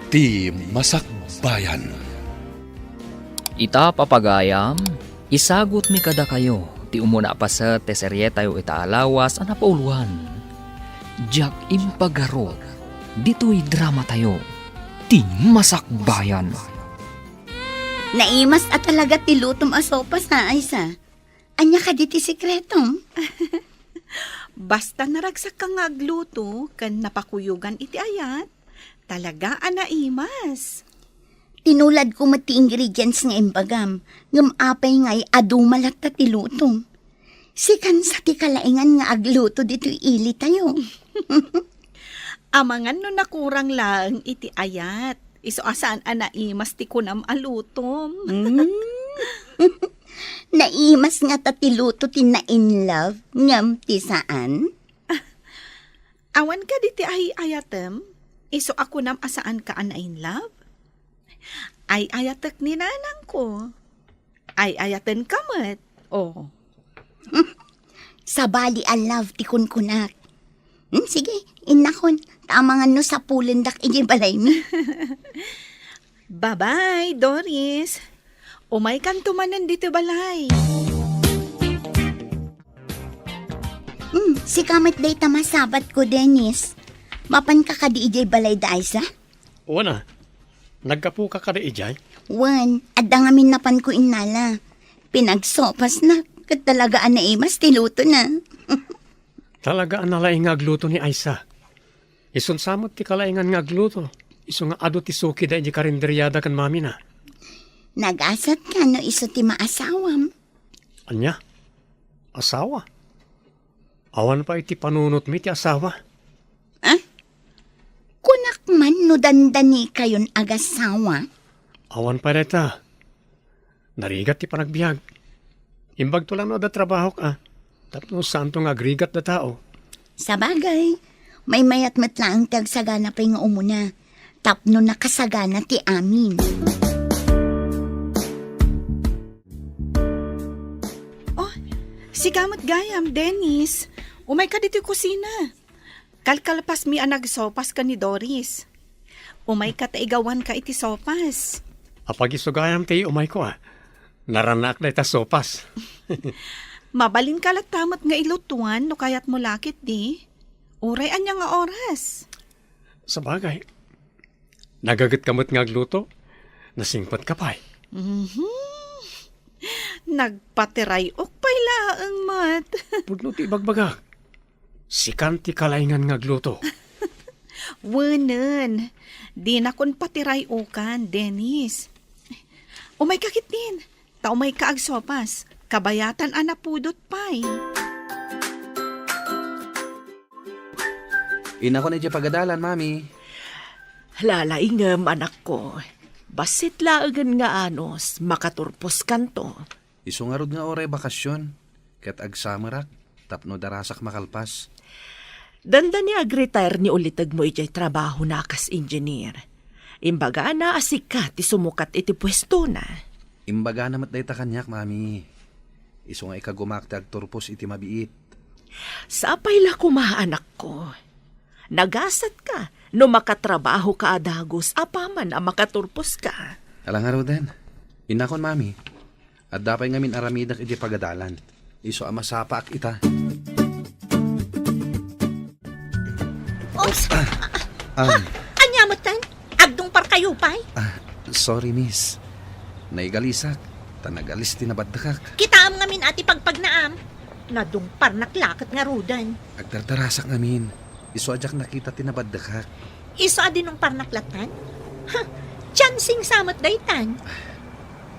Ti Masakbayan. Ita papagayam, isagot mi kada kayo, ti umuna pa sa teserye tayo itaalawas ana pauluan. Jack impagaro, dito'y drama tayo, ti Masakbayan. Naimas at talaga ti lutom asopas na Aysa. Anya ka di ti sikretong? Basta naragsak ka nga agluto, kan napakuyugan iti ayat, talaga anaimas. Tinulad ko mati ingredients nga imbagam, ngam apay nga'y adumalat ta ti lutom. Sikan sa ti kalaingan nga agluto dito ili tayo. Amangan no nakurang lang iti ayat, iso asaan anaimas ti kunam alutom. Naimas nga ta ti luto ti na in love, ngam ti saan? Awan ka di ti ay ayatem, iso ako nam asaan ka ana in love? Ay ayatek ni nanang ko. Ay ayaten kamet. Oh. Sabali a love ti kunkunak. Sige, inakon, tamangan no sa pulendak iji balay mi. Bye-bye, Doris. Umay kan tumanan dito balay. Si kamit day tamasabat ko, Dennis. Mapan ka ka di ijay balay da Aysa? Una, nagkapu ka kada ijay? Wan, adda ngamin napan ko inala. Pinagsopas na, kat talaga anaimas tiluto na. Talaga ang nalaing nga agluto ni Aysa. Isun samot ti kalaingan nga agluto. Isu nga ado ti suki da iji karinderyada kan mami na. Nag-asat ka no iso ti maasawam. Anya? Asawa? Awan pa iti panunot mi ti asawa. Kunak man no dandani kayon agasawa. Awan pa reta. Narigat ti panagbiag. Imbag to lang no da trabaho ka. Tapno santo nga agrigat da tao. Sa bagay, may mayat matlaang tagsagana pa nga umuna. Tapno nakasagana ti amin. Si kamot gayam, Dennis. Umay ka dito kusina. Kalkalpas mi ang nagsopas ka ni Doris. Umay ka taigawan ka iti sopas. Apag isugayam ti umay ko Naranak na ita sopas. Mabalin ka tamat nga ilutuan no kayat mo lakit di. Uray anya nga oras. Sa bagay, nagagat kamot nga agluto, nasingpat ka pa'y. Nagpatiray ok pa'y laang mat. Pudno ti bagbagak. Sikan ti kalaingan nga agluto. Wanan, di na kon patiray okan, Dennis. Umay kakit din, ta umay ka agsopas, kabayatan anapudot pa'y. Ina ko na dyan pagadalan, mami. Lalaingam, anak ko. Basit laagan nga anos, makaturpos kanto. Isungarod nga oray bakasyon. Kat agsamarak, tapno darasak makalpas. Danda ni ag-retire ni ulitag mo ijay trabaho na kas engineer. Imbaga na asika ti sumukat iti pwesto na. Imbaga namat day ta kanyak, mami. Iso nga ikagumakta agturpos iti mabiit. Sapay la kuma, anak ko. Nagasat ka, no makatrabaho ka adagos, apaman ang makaturpos ka. Alang araw din. Inakon, mami. At dapay ngamin aramidak iti pagadalan. Iso amasapa ak ita. Oops! Anyamot tan? Agdong par kayo pa'y? Sorry, miss. Naigalisak. Tanagalis tinabadakak. Kita am ngamin ati pagpagnaam. Nadong par naklakat nga rudan. Agdardarasak ngamin. Iso ajak nakita tinabadakak. Iso adi nung par naklatan? Ha! Chansing samot daytan.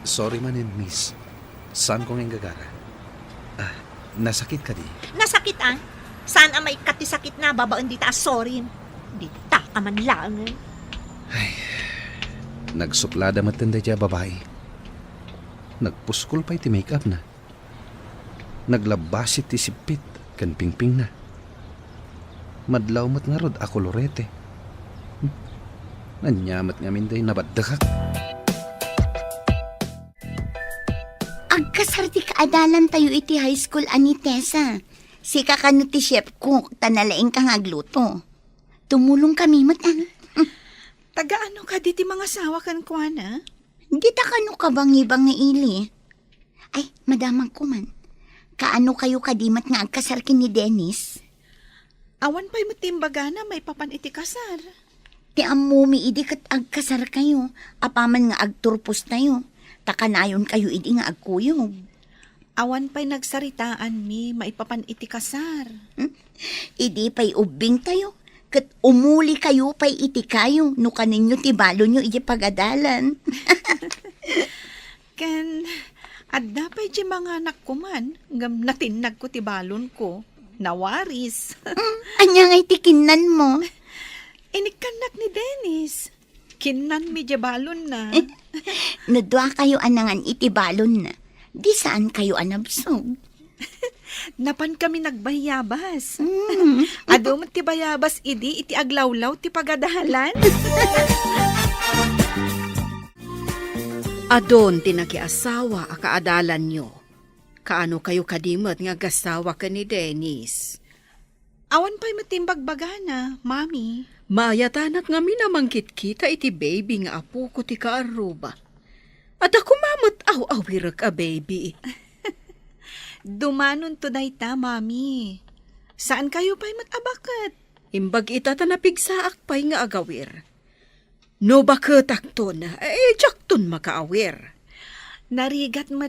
Sorry manin, miss. Saan ko ngayong gagara? Nasakit ka di? Nasakit Saan ang may katisakit na babaan di ta sorry? Di ta ka man lang. Nagsuplada matanda dya babae. Nagpuskol pa iti make-up na. Naglabasit ti sipit kan pingping na. Madlaw mat nga rod ako lorete. Nanyamat nga minday nabadakak. Agkasarti kaadalan tayo iti high school ani Tessa. Si kakano ti chef cook, tanalaing kang agluto. Tumulong kami mat Taga-ano ka diti mga sawa kan kuana? Di ta kano ka bang nga ili? Ay, madamang ko man. Kaano kayo kadimat nga agkasarkin ni Dennis? Awan pa'y matimbaga na may papan iti kasar. Ti amumi idi kat agkasar kayo. Apaman nga agturpos tayo. Takanayon kayo idi nga agkuyog. Awan pa'y nagsaritaan mi maipapan iti kasar. Idi pa'y ubing tayo. Kat umuli kayo pa'y iti kayo. No kaninyo ti balo nyo idi pagadalan. Ken, adda pa'y di mga anak ko man. Ngam natinag ko ti balon ko. Nawaris. Anya nga'y tikinan mo. Inikanak ni Dennis. Kinan mi di balon na. Nadwa kayo anangan iti balon na. Di saan kayo anabsog? Napan kami nagbayabas. Ado mo ti bayabas idi iti aglawlaw ti pagadahalan. Adon tinakiasawa a kaadalan nyo. Kaano kayo kadimot nga gasawa ka ni Dennis? Awan pa'y matimbagbagana, mami. Mayatanak nga minamangkit kita iti baby nga apo ko ti kaaruba. At ako mamot aw-awir ka baby. Dumanon to dayta, mami. Saan kayo pa'y matabakat? Imbag ita tanapigsaak pa'y nga agawir. No bakit akton, jakton makaawir. Narigat no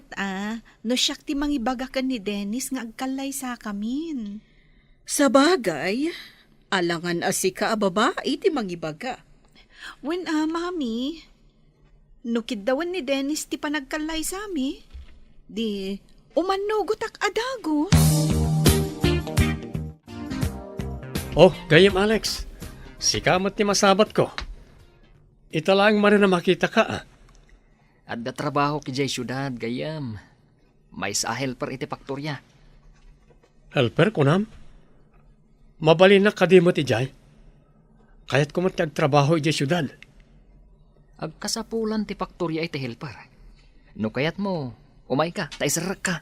siyak ti mangibagakan ni Dennis nga agkalay sa kamin. Sa bagay, alangan asika a babae ti mangibaga. When mami, nukid dawan ni Dennis ti panagkalay sa mi, di umanugot ak adagos. Oh, gayam Alex. Sikamat ni masabat ko. Italang man na makita ka ah. At da trabaho ki jay syudad, gayam. May sa helper iti faktorya. Helper ko nam? Mabalin na kadimot ijay. Kaya't kumat agtrabaho ijay syudad. Agkasapulan ti faktorya iti helper. No kayat mo, umay ka, taisarak ka.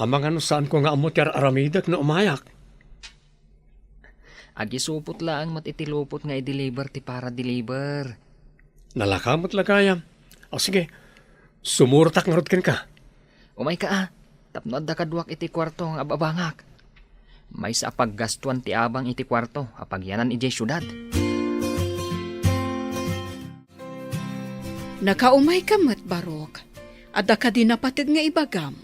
Amang ano saan ko nga amot yar aramidak na umayak. Agisupot lang matitilupot nga i-deliver ti para deliver. Nalakamot lagayam. O sige, sumurtak nga rod ka. Umay ka tapno adda kadwak iti kwarto nga ababangak. May sa paggastuan ti abang iti kwarto, apagyanan iti syudad. Nakaumay ka mat barok. Adda ka din napatid nga ibagam.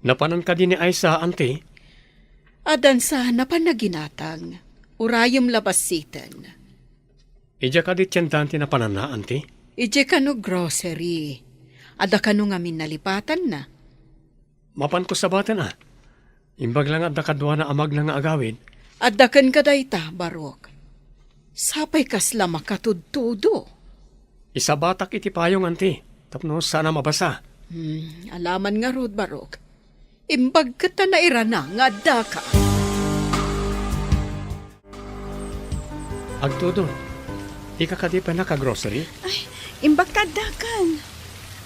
Napanan ka din ni Aisa, ante. Adan sa napanaginatang. Urayom labasitan. Ija ka di tiyandan na panana, ante. Ije ka no grocery. Ada ka no nga minalipatan na. Mapan ko sa batan ah. Imbag lang at nakadwa na amag na nga agawin. Adakan ka dayta, barok. Sapay kasla makatudtudo. Isa batak iti payong, ante. Tapno sana mabasa. Alaman nga rod, barok. Imbag ka ta na irana nga adda ka. Agtudon, ika ka di pa naka-grocery? Imbag kadakan.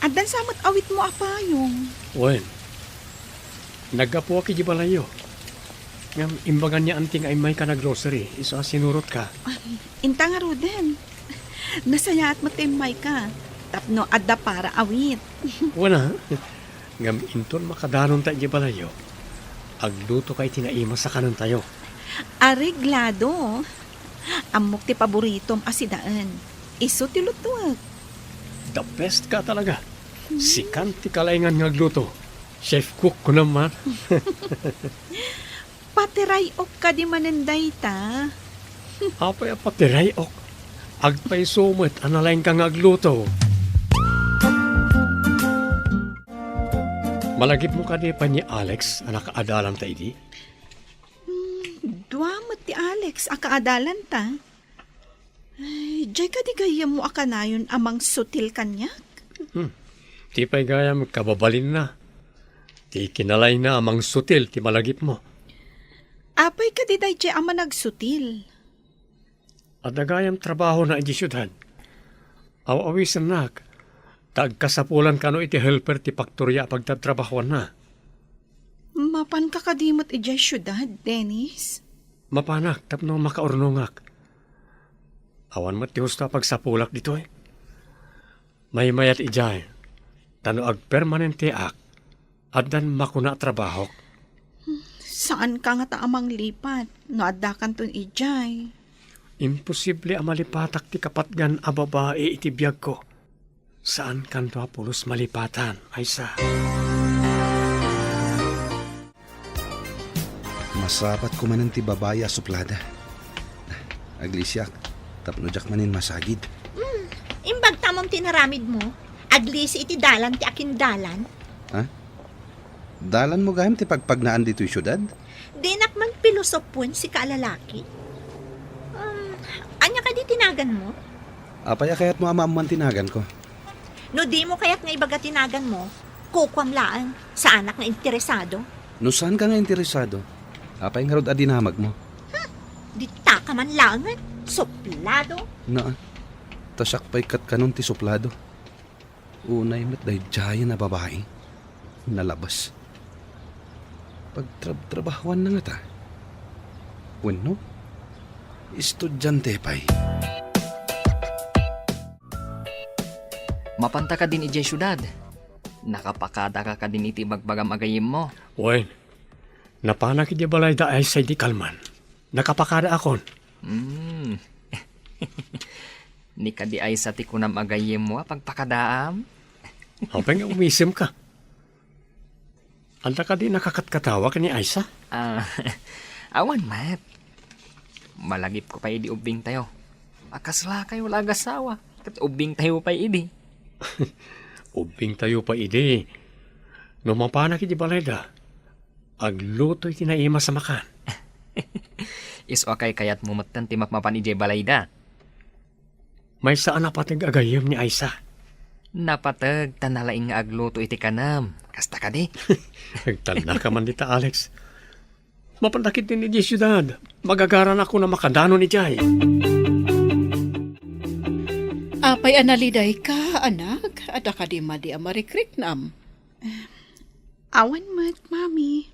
Adan samot awit mo apayong. Wen, nagapo ki di balayo. Ngam imbagan niya anting ay may ka na grocery, iso sinurot ka. Inta nga Ruden. Nasaya at matimay ka. Tapno adda para awit. Wana, ngam inton makadanon tayo di balayo. Agluto kay tinaima sa kanan tayo. Areglado. Amok ti paboritom asidaan. Iso ti lutuag. The best ka talaga. Si Kanti kalaingan nga gluto. Chef cook ko naman. Patiray ok ka di manenday ta. Apay apatiray ok. Agpay sumit analain ka nga gluto. Malagip mo ka di pa ni Alex anak adalam ta idi? Duamat ti Alex akaadalan ta. Ay, jay ka di gayam mo akanayon amang sutil kanyak. Ti pa'y gaya magkababalin na. Ti kinalay na amang sutil ti malagip mo. Apay ka di day jay ama nagsutil. At nagayam trabaho na iti syudad. Aw-awisan nak. Tagkasapulan ka no iti helper ti faktorya pagtatrabahoan na. Mapan ka kadimot ijay syudad, Dennis. Mapanak tapno makaurnungak. Awan mo tihos na pagsapulak dito eh. May mayat ijay. Tano ag permanente ak. Adan makuna trabaho. Saan ka nga taamang lipat? No adda kan ton ijay. Imposible ang malipatak ti kapatgan a babae iti biyag ko. Saan kan to pulos malipatan, Aisa? Masapat ko manan ti babaya suplada. Aglisyak, tapno jak manin masagid. Imbag tamang tinaramid mo, aglisi iti dalan ti akin dalan. Dalan mo gayam ti pagpagnaan dito'y syudad? Dinak man pilosopon si kaalalaki. Anya ka di tinagan mo? Apaya kaya't mo amaman tinagan ko. No di mo kaya't nga ibaga tinagan mo, kukwam laan sa anak na interesado. No saan ka nga interesado? Apay nga rod adinamag mo. Di ta ka man langan, suplado. Na, tasak pa'y kat kanon ti suplado. Unay mat dahi jaya na babae. Nalabas. Pagtrabahuan na nga ta. Bueno, estudyante pa'y. Mapanta ka din ijay syudad. Nakapakada ka din iti bagbagam agayim mo. Wen, napanak iti balay da ay sa di kalman. Nakapakada akon. Ni ka di ay sa tikunam agayim mo pagpakadaam. Hapay nga umisim ka. Anta ka di nakakatkatawa ka ni Aisa? Awan, Mat. Malagip ko pa idi ubing tayo. Akasla kayo lagasawa. Kat ubing tayo pa idi. Ubing tayo pa ide. No mapanak iti balayda, agluto iti naima sa makan. Iso akay kayat mumatan ti makmapan ijay balayda. May saan napatig agayam ni Aisa. Napatag tanalaing nga agluto iti kanam. Kasta ka di. Nagtanda ka man dita, Alex. Mapandakit din ni syudad. Magagaran ako na makadano ni Jay. Apay analiday ka, anak. Ada ka di madi amarikrik-nam. Awan mat, mami.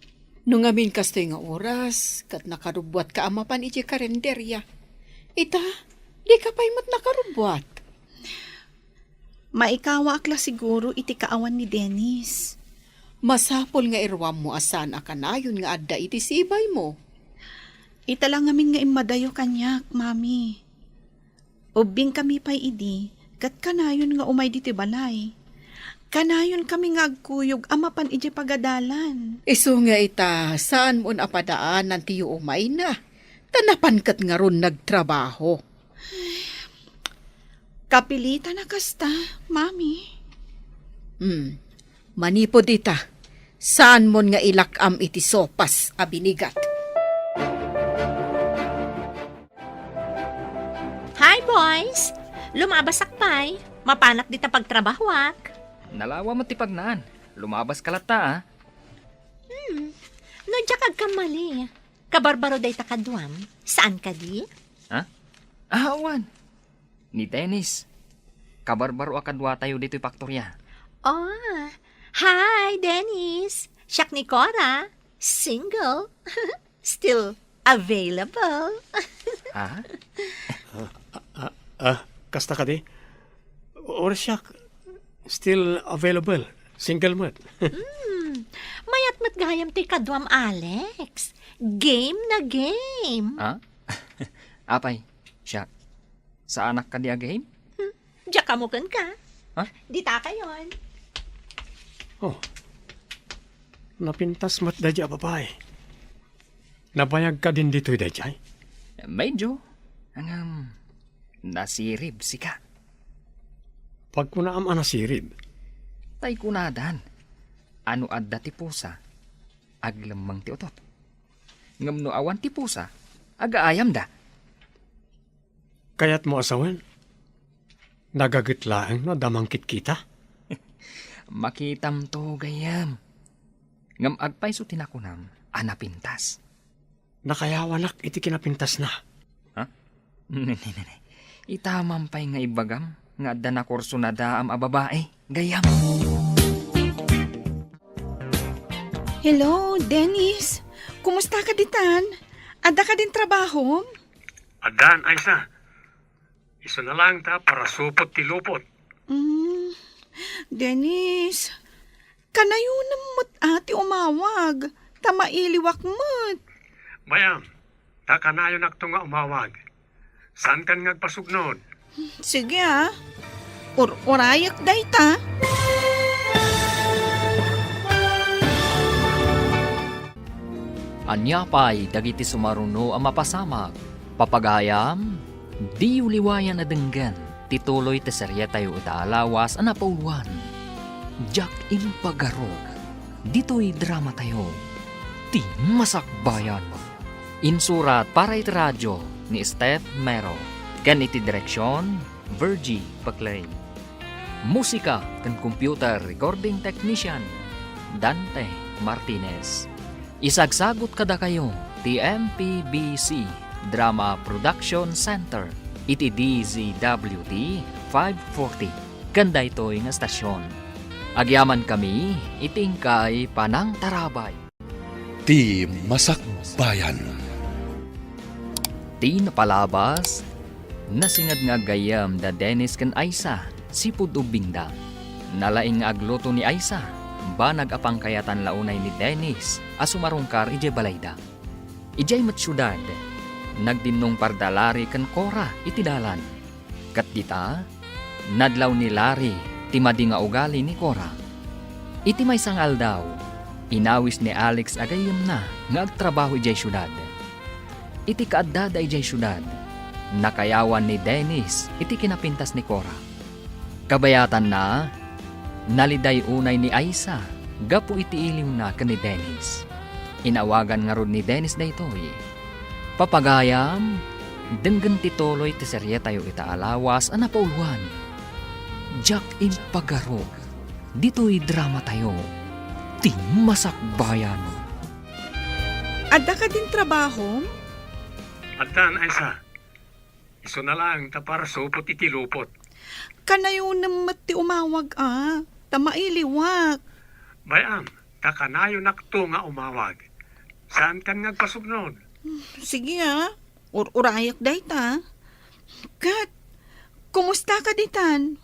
Nung amin kastoy nga oras, kat nakarubwat ka amapan iti karenderya. Ita, di ka pa'y mat nakarubwat. Maikawa akla siguro iti kaawan ni Dennis. Masapol nga irwam mo asan akanayon nga adda iti sibay mo. Ita lang amin nga imadayo kanyak, mami. Ubing kami pa'y idi, kat kanayon nga umay diti balay. Kanayon kami nga agkuyog amapan iti pagadalan. Iso nga ita, saan mo napadaan ng tiyo umay na? Tanapan kat nga ron nagtrabaho. Kapilita na kasta, mami. Manipod ita, saan mo nga ilakam iti sopas a binigat? Hi boys! Lumabas akpay. Mapanak dita pagtrabahwak. Nalawa mo ti pagnaan. Lumabas kalata No jakag ka mali. Kabarbaro day takadwam. Saan ka di? Awan. Ni Dennis. Kabarbaro akadwa tayo dito paktorya. Oh, hi Dennis. Siyak ni Cora. Single. Still available. Kasta ka di? Or siya, still available. Single mat. Mayat mat gayam ti kadwam Alex. Game na game. Apay, siya. Sa anak ka di agay? Diyak kamukan ka. Dita ka yon. Oh, napintas mat dadya babae. Nabayag ka din dito'y dadyay? Medyo. Ang nasirib si ka. Pag kunaam anasirib, Tay kunadan. Ano adda ti pusa? Aglamang ti otot. Ngamno awan ti pusa. Agaayam da. kaya't mo asawan. Nagagitlaang no damangkit kita. Makitam to gayam. Ngam agpay so tinakunam. Anapintas. Nakayawanak iti kinapintas na. Itamampay nga ibagam. Nga adda na kurso na daam a babae. Gayam. Hello, Dennis. Kumusta ka ditan? Ada ka din trabaho? Adan, Aisa. Iso na lang ta para supot ti lupot. Dennis, kanayo namot ati umawag. Tamailiwak mo't. Bayam, ta kanayo nakto nga umawag. Saan kan ngagpasugnod? Sige Urayak dayta. Anya pa'y dagiti sumaruno ang mapasamag. Papagayam, di uliwayan na denggan. Tituloy te serye tayo itaalawas ang napauluan. Jack Impagarog. Dito'y drama tayo. Ti Masakbayan. Insurat para iti radyo ni Steph Mero. Ken iti direksyon, Virgie Paclay. Musika ken computer recording technician, Dante Martinez. Isagsagot kada kayo ti MPBC Drama Production Center iti DZWT 540 kanda ito'y nga stasyon. Agyaman kami itingkay Panang Tarabay. Ti Masakbayan. Ti napalabas nasingad nga gayam da Dennis ken Aisa sipud ubingda. Nalaing nga agluto ni Aisa banag apang kayatan launay ni Dennis asumarungkar ije balayda. Ijay matsyudad nagdinong pardalari ken Cora iti dalan. Kat dita nadlaw ni Larry ti madi nga ugali ni Cora. Iti may sangal daw inawis ni Alex agayem na nga agtrabaho ijay syudad. Iti kaaddada ijay syudad nakayawan ni Dennis iti kinapintas ni Cora. Kabayatan na naliday unay ni Aisa gapu iti iliw na ken ni Dennis. Inawagan nga rod ni Dennis daytoy. Papagayam denggen tituloy ti serye tayo itaalawas ang napauluan. Jack Impagarog. Dito'y drama tayo. Ti Masakbayan. Adda ka din trabaho? Addan, Aisa. Iso na lang ta para supot iti lupot. Kanayo namot ti umawag Tamailiwak. Bayam, ta kanayo nakto nga umawag. Saan kan ngagpasugnod? Sige Urayak dayta. Kat, kumusta ka ditan?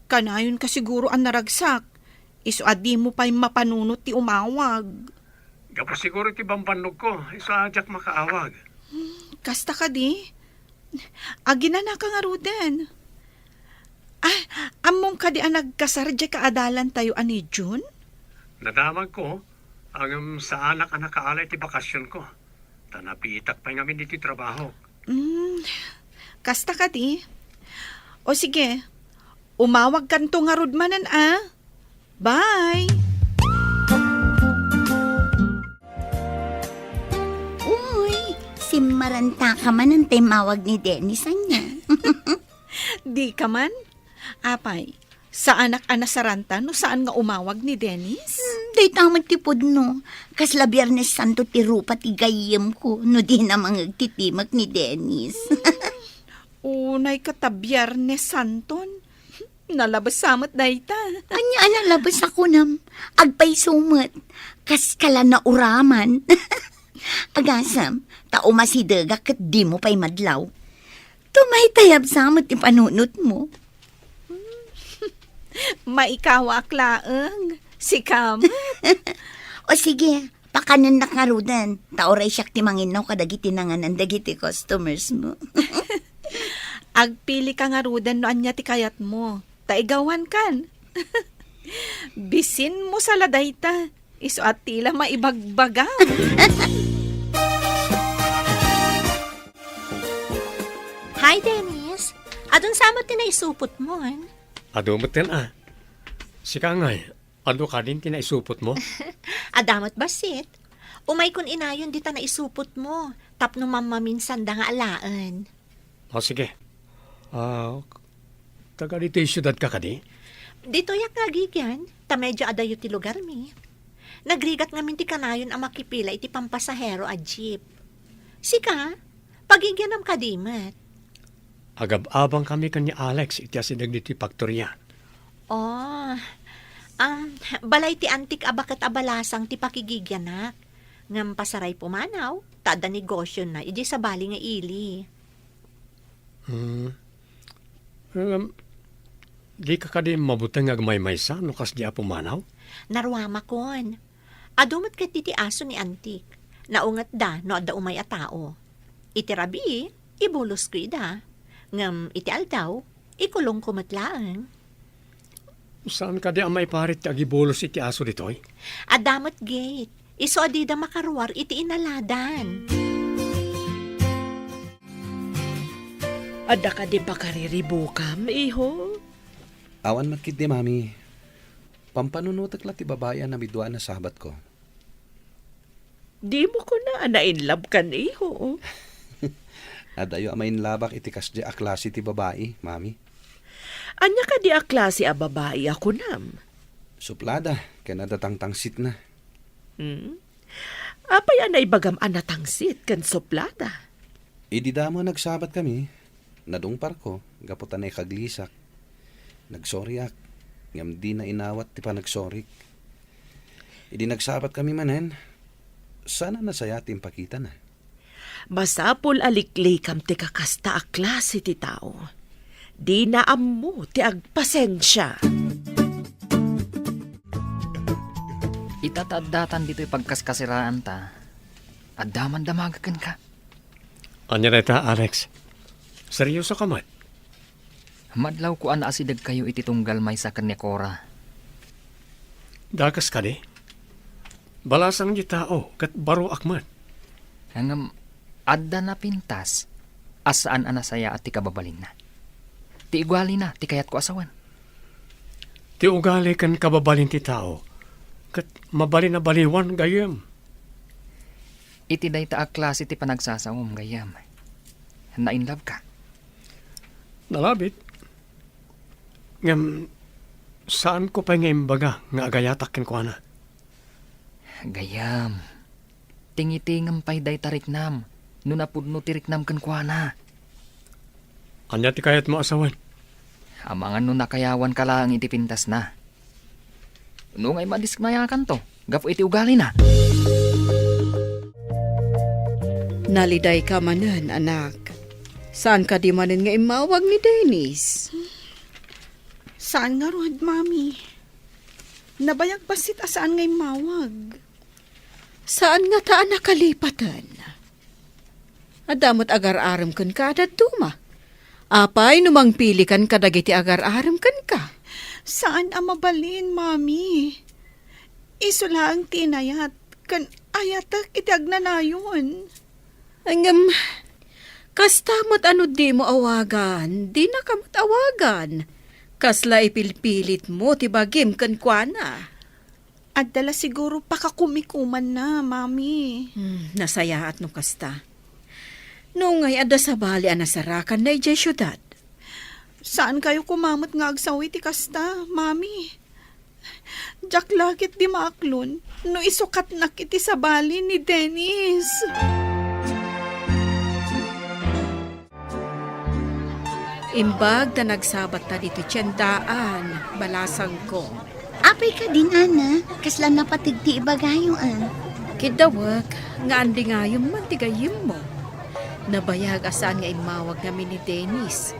Kanayon ka siguro ang naragsak. Iso adi mo pa'y mapanunot ti umawag. Gapo siguro ti bambanog ko. Iso ajak makaawag. Kasta ka di? Agina na ka nga ruden. Among ka di ang nagkasardya kaadalan tayo ani June? Nadamag ko ang sa anak ang nakaalay ti bakasyon ko. Tanapitak pa ngamin iti trabaho. Kasta ka di? O sige, umawag kanto nga rudmanan Bye! Uy, simaranta ka man ang timawag ni Dennis anya. Di ka man? Apay, sa anak anasaranta no saan nga umawag ni Dennis? Day tamat tipod no. Kasla Biyernes Santo ti rupa ti gayem ko no di na mangagtitimak ni Dennis. Unay katabiyarnes santon. Nalabas samot dayta. Anya nalabas ako nam. Agpay sumot. Kas kala na uraman. Agasam, tao masidaga kat di mo pa'y madlaw. Tumaytayab samot ipanunot mo. Maikawa aklaeng. Si Kam. O sige, pakanan na karudan. Taoray siyak ti manginaw kadagiti nanganan dagiti customers mo. Agpili ka nga rudan no anya ti kayat mo. Taigawan kan. Bisin mo sa ladayta. Iso at tila maibagbagam. Hi, Dennis. Adun samot tinaisupot mo, Adumot yan Sika ngay, ano ka din tinaisupot mo? Adamot basit. Umay kun inayon dita na isupot mo. Tapno mamaminsan da nga alaan. O sige. Taga dito yung syudad ka kadi? Dito yak nagigyan. Ta medyo adayo ti lugar mi. Nagrigat ngamin ti kanayon ang makipila iti pampasahero a jeep. Sika, pagigyanam kadimat. Agab-abang kami kanya Alex iti asidag dito paktorya. Oh, balay ti antik abakat abalasang ti pakigigyanak. Ngam pasaray pumanaw, tada negosyo na, iji sa bali nga ili. Di ka kadi mabutang agmay-maysa no kas di apo manaw? Narwama kon. Adumot ket iti aso ni Antik. Naungat da no adda umay a tao. Iti rabi, ibulos ko ida. Ngam iti aldaw, ikulong kumatlaang. Saan ka di amay parit ti agibulos iti aso ditoy? Adamot gate. Iso adida makarwar iti inaladan. Ada ka di pa kariribukam, iho? Awan matkid di, mami. Pampanunutak la ti babayan na midwa na sabat ko. Di mo ko na na-inlove kan, iho. Adayo amain labak iti kasdi a klase ti babae, mami. Anya ka di a klase a babae ako nam. Suplada, kaya nadatangtangsit na. Apay anay bagam anatangsit kan soplada. Idi damo nagsabat kami. Nadungpar ko, gaputan ay kaglisak. Nagsoryak, ngam di na inawat ti pa nagsorik. Idi nagsabat kami manen, sana nasaya ti pakita na. Masapol alikli kam ti kakasta a klase ti tao. Di na ammo ti agpasensya. Itatadatan dito'y pagkaskasiraan ta. Adaman damagakan ka. Anya reta, Alex. Seryoso ka man? Madlaw ko ana asidag kayo iti tunggal may sa kanya Cora. Dakas ka di? Balasang di tao, kat baro akman. Hangam, adda na pintas, asaan anasaya at ti kababalin na. Ti igwali na, ti kayat ko asawan. Ti ugali kan kababalin ti tao, kat mabalin na baliwan gayam. Iti day ta a klase ti panagsasawom gayam. Na-in love ka. Nalabit. Ngam, saan ko pa ngayon baga nga agayatakin ko na? Gayam. Tingitingam pa'y day tariknam. Nunapudno tiriknam kan kwa na. Anya ti kayat mo asawan? Amangan no nakayawan ka lang iti pintas na. No ngay madiskmayakan to. Gapo iti ugali na. Naliday ka manan, anak. Saan ka di manan nga imawag ni Dennis? Saan nga rod, mami? Nabayag basit asaan ngay mawag. Saan nga taan nakalipatan? Adamot agar-aram kan ka duma. Apay numang pili kan kadagiti agar-aram kan ka. Saan ang mabalin, mami? Iso lang tinayat kan ayatak itiag na nayon. Angam, kastamot ano di mo awagan, di na kamot awagan. Kasla ipilpilit mo, tibagim kan kwa. At dala siguro pakakumikuman na, mami. Nasaya at no kasta. Nung ngay ada sa bali anasarakan na ijay syudad. Saan kayo kumamot nga agsawi ti kasta, mami? Jak lakit di maaklon, no isukat na kiti sa bali ni Dennis. Imbag na nagsabat ta dito tiyandaan, balasang ko. Apay ka din, ana. Kasla napatig ti ibagayon. Kidawag, nga andi nga yung mantigayim mo. Nabayag asaan nga imawag namin ni Dennis.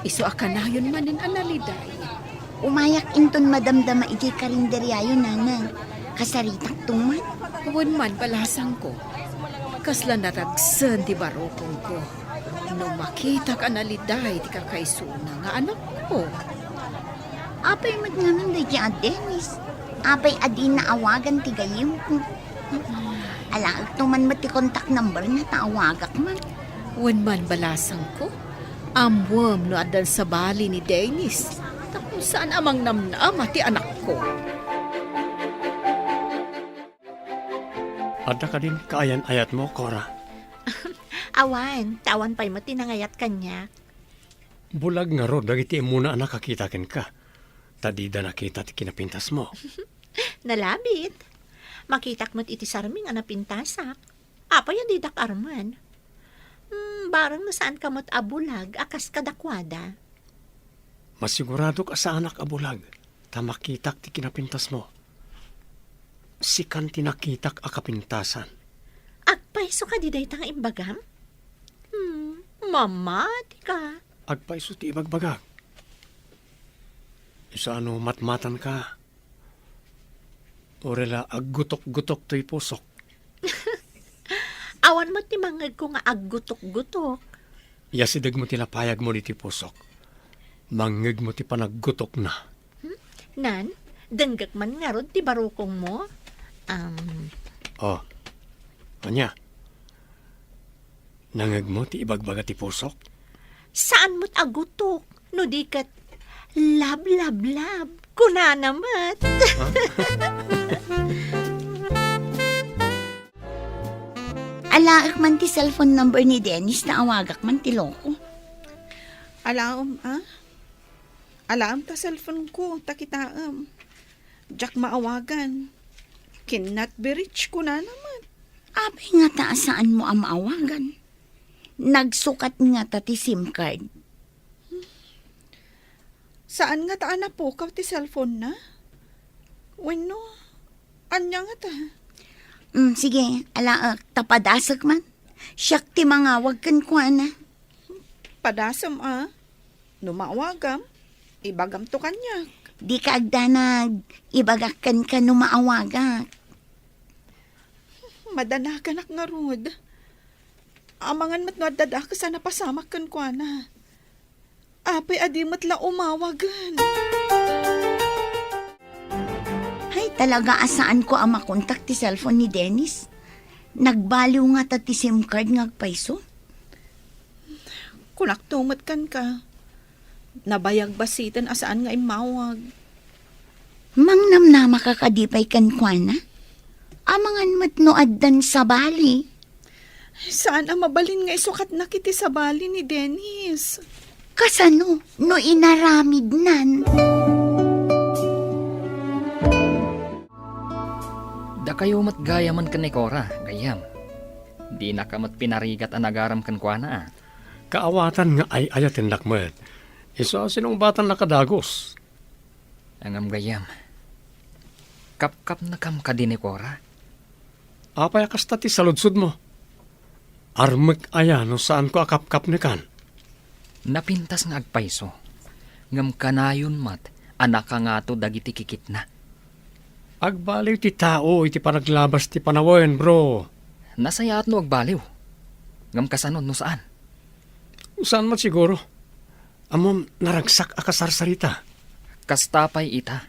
Iso akanayon manin analiday. Umayak inton madamdama iti karinderyayo, nana. Kasaritak tuman. Huwag man balasang ko. Kasla naragsan di barokong ko. No makita ka naliday di kakaisuna nga anak ko. Apay mat nga man day Dennis. Apay adi na awagan ti gayim ko. Alaag tuman mat ti contact number na taawagak man. Huwag man balasang ko. Amwam no adan sa bali ni Dennis. Tapos saan amang namnama ti anak ko. Adda ka din kaayan ayat mo, Cora. Awan, tawan pa'y mo tinangayat kanya. Bulag nga ro, dagiti muna nakakitakin ka. Tadida nakita ti kinapintas mo. Nalabit. Makitak mo't iti sarming anapintasak. Apay ang didak arman. Barang na saan ka mo't abulag, akas kadakwada. Masigurado ka sa anak abulag. Tamakitak ti kinapintas mo. Sikan tinakitak akapintasan. Agpaiso ka di day tang imbagam? Mama, di ka. agpaiso ti ibagbagag. Isa ano matmatan ka. Orela aggutok-gutok to'y pusok. Awan mo ti mangag ko nga aggutok-gutok. Yasidag mo tinapayag mo ni ti pusok. Mangeg mo ti panaggutok na. Nan, denggak man nga ron ti barukong mo. Oh, anya? Nangeg mo ti ibagbaga ti pusok? Saan mo't agutok? No di kat lab. Kuna namat. Alaak man ti cellphone number ni Dennis na awagak man ti loko. Alaam, Alaam ta cellphone ko, takitaam. Jack maawagan. Cannot be reached ko na naman. Abay nga ta saan mo ang maawagan. Nagsukat nga ta ti SIM card. Saan nga taan na po ka ti cellphone na? Weno, anya nga ta? Sige, alaak, tapadasag man. Siyak ti mangawag kan kwa na. Padasam Numawagam, ibagam to kanya. Di ka agdanag, ibagakan ka numaawagak. Madanagan nga rod. Amangan mat no dadak sa napasamak kan kwa na. Apay adi matla umawagan. Hay, talaga asaan ko ang makontak ti cellphone ni Dennis? Nagbaliw nga ta ti SIM card nga agpaiso. Kunak tumat kan ka. Nabayag basitan asaan nga imawag. Mangnam na makakadipay kan kwa na? Amangan mat no addan sa bali. Saan ang mabalin nga isukat na kiti sa bali ni Dennis? Kasano no inaramid nan? Da kayo mat gayaman kan ni Cora, gayam. Di na ka mat pinarigat ang nagaram kan kwa na. Kaawatan nga ay ayatin lakmet. Isa sinong batang nakadagos. Angam gayam. Kap-kap na kam ka din ni Cora. Apay kasta ti saludsud mo. Armek aya no saan ko akap-kap ni kan. Napintas nga agpaiso. Ngam kanayon mat, anak ka nga to dagiti kikit na. Agbaliw ti tao iti panaglabas ti panawen, bro. Nasaya at no agbaliw. Ngam kasanon no saan? Saan mat siguro? Amom naragsak akasarsarita. Kastapay ita.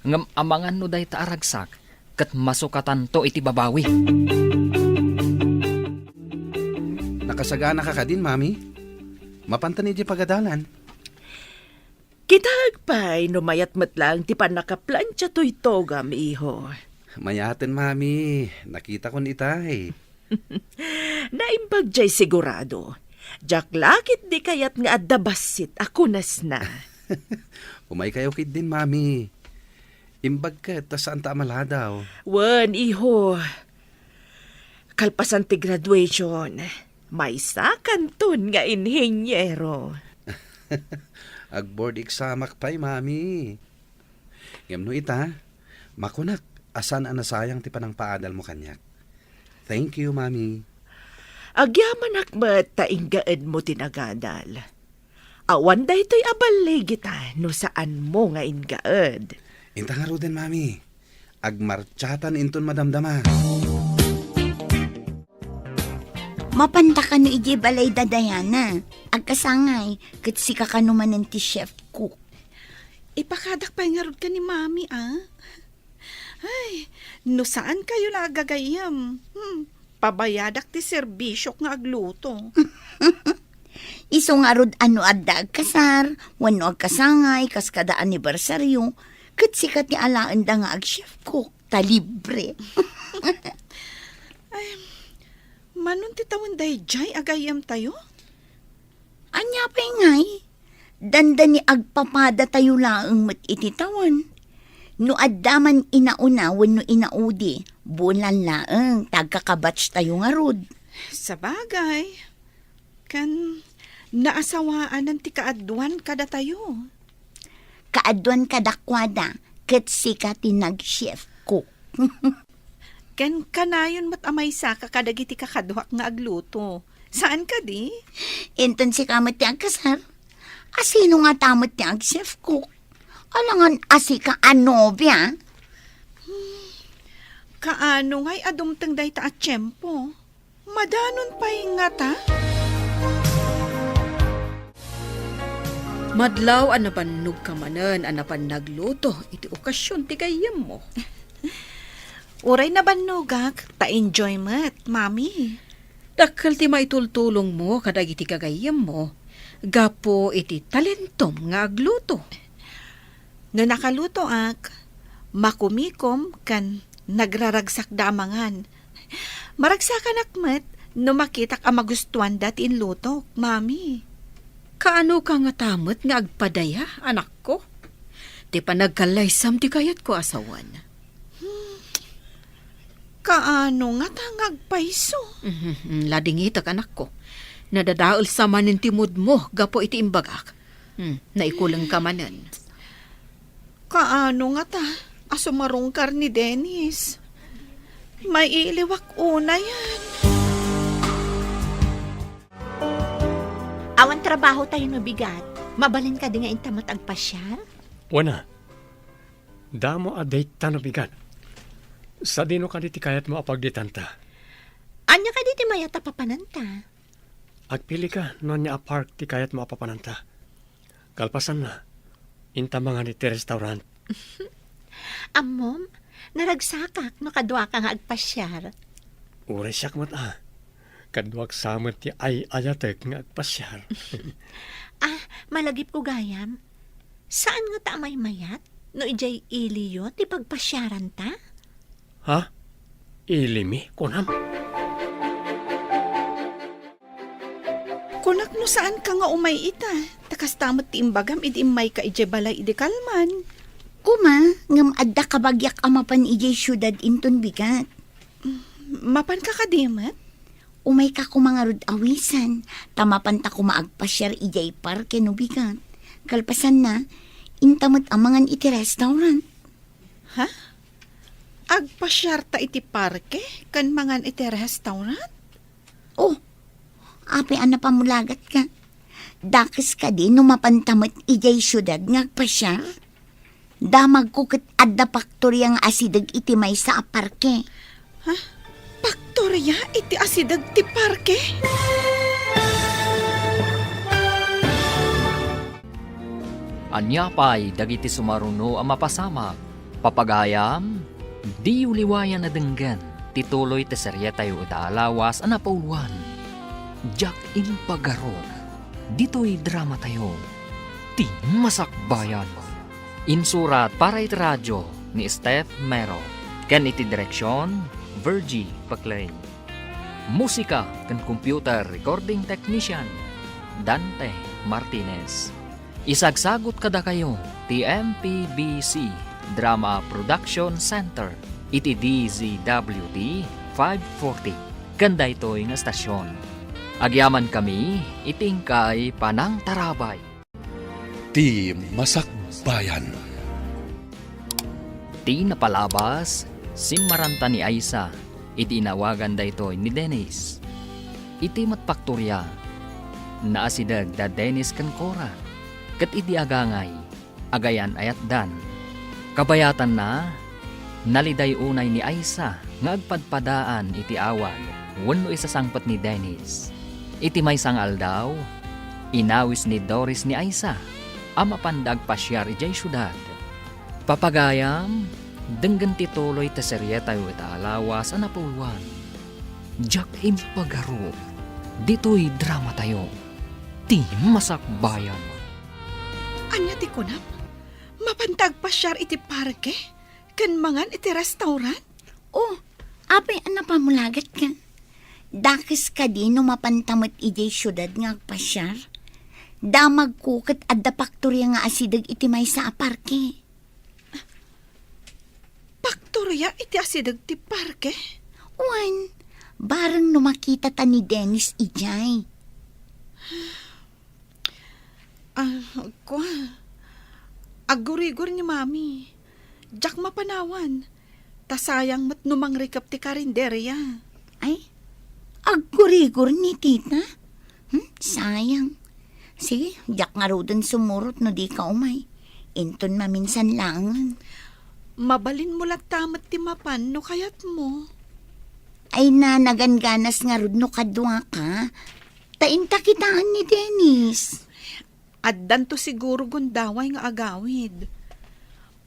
Ngam amangan no day taaragsak, kat masukatan to iti babawi. Nakasagana ka din, mami. Mapanta ni di pagadalan. Kitag pa'y numayat matlang ti panakaplansya to'y togam, iho. Mayaten, mami. Nakita ko ni itay. Naimbag jay sigurado. Jak lakit di kayat nga adabasit ako nas na. Umay kayo kid din, mami. Imbag ka, tas saan ta amaladaw. Wan, iho. Kalpasan ti graduation. May sakanton nga inhinyero. Ag-board examak pa'y, mami. Ngam no ita, makunak, asan ang nasayang ti panang paadal mo kanyak. Thank you, mami. Agyaman akmat tainggaan mo tinagadal. Awan da ito'y abalay kita no saan mo nga ingaad. Inta nga ro din, mami. Agmarchatan inton madamdama. Mapanta ka no iji balay dadayana. Agkasangay, kat si kakanumanan ti chef cook. Ipakadak pa nga rod ka ni mami, Ay, no saan kayo nagagayam? Pabayadak ti serbisyo nga agluto. Iso nga rod ano adda agkasar, wano agkasangay, kas kada anibersaryo, kat si ti alaan da nga ag chef cook, talibre. Manon ti tawon day jay agayam tayo? Anya pa ngay, danda ni agpapada tayo laang mat ititawan. No addaman inauna, wano inaudi, bulan laang, tagkakabatch tayo nga rod. Sa bagay, kan naasawaan ng ti kaadwan kada tayo. Kaadwan kadakwada, kat si ti nag-chef cook. Ken kanayon mat amay sa kakadagiti kakadwak nga agluto. Saan ka di? Inton si kamat ti agkasar, Asino nga tamot niya ang chef cook? Alangan asi ka anobya. Kaano nga'y adumteng day ta at tiyempo? Madanon pa'y nga ta? Madlaw anapan nugkamanan, anapan nagluto, iti okasyon ti gayem mo. Uray na banugak, ta-enjoyment, mami. Dakkel ti maitultulong mo kadag iti kagayem mo. Gapo iti talentom nga agluto. No nakaluto ak, makumikom kan nagraragsak damangan. Maragsakan akmet, no makitak ang magustuhan dati inlutok, mami. Kaano ka nga tamot nga agpadaya, anak ko? Ti panagkalaysam ti kayat ko asawan. Kaano nga tangagpaiso? Ladingitak anak ko. Nadadaol sa manin timod mo, gapo iti imbagak. Naikulang ka manan. Kaano nga ta? Asumarungkar ni Dennis. May iliwak una yan. Awan trabaho tayo no bigat. Mabalin ka di nga intamot agpasyal? Wana, damo aday tanabigan. Sa dino ka diti kayat mo apagditanta. Anya ka di ti mayata papananta? Agpili ka no niya apark ti kayat mo apapananta. Kalpasan na, intamangan iti restaurant. Amom, naragsakak no kadwa ka nga agpasyal. Uray siyak mat Kadwag samot ti ay ayatek nga agpasyar. Malagip ko gayam. Saan nga ta may mayat? No ijay iliyo ti pagpasyaran ta? Ha? Ilimi? Kunam? Kunak no saan ka nga umay ita? Takas tamot ti imbagam iti imay ka ije balay ide kalman. Kuma, ngam adda kabagyak amapan ijay syudad inton bigat. Mapan ka kadimat? Umay ka kumangarod awisan, tamapan ta kumaagpasyar ijay parke no bigat. Kalpasan na, intamot amangan iti restaurant. Ha? Agpasyar ta iti parke? Kan mangan iti restaurant? Oh, ape ana pamulagat ka. Dakis ka din numapantamot ijay syudad ngagpasyar. Damag ko ket adda paktoryang asidag iti may sa parke. Paktorya iti asidag ti parke? Anya pa'y dagiti sumaruno ang mapasamak. Papagayam, di uliwayan na denggan. Tituloy te serye tayo itaalawas ang napauluan. Jack Impagarog. Dito'y drama tayo. Ti Masakbayan. Insurat para iti radyo ni Steph Mero. Ken iti direksyon, Virgie Paclay. Musika ken computer recording technician, Dante Martinez. Isagsagot kada kayo ti MPBC Drama Production Center iti DZWD 540 kanda ito'y nga stasyon. Agyaman kami itingkay Panang Tarabay. Ti Masakbayan. Ti napalabas sinmaranta ni Aisa iti inawagan da ito'y ni Dennis. Iti matpaktorya naasidag da Dennis Kankora kat iti agangay agayan ayat dan. Kabayatan na naliday unay ni Aisa nga agpadpadaan iti awag wenno isasangpat ni Dennis. Iti may sangal daw inawis ni Doris ni Aisa ama pandag pasyar ijay syudad. Papagayam denggan tituloy ta serye tayo itaalawas ang napuluan. Jack Impagarog. Dito'y drama tayo. Ti Masakbayan. Anya ti kunam? Mapantag pasyar iti parke? Kan mangan iti restaurant? Oh, ape ana pamulagat ka. Dakis ka din numapantamot ijay syudad ngagpasyar. Damag ko ket adda paktorya nga asidag iti may sa parke. Paktorya iti asidag ti parke? Wan, bareng numakita ta ni Dennis ijay. Agurigor ni mami. Jack mapanawan. Tasayang mat numang rikap ti karinderya. Ay, agurigor ni tita. Sayang. Sige, jak nga ro dun sumurot no di ka umay. Inton maminsan lang. Mabalin mo lang tamat ti mapan no kayat mo. Ay na naganganas nga rod no kadwa ka. Tainta kitaan ni Dennis. Addan to siguro gundaway nga agawid.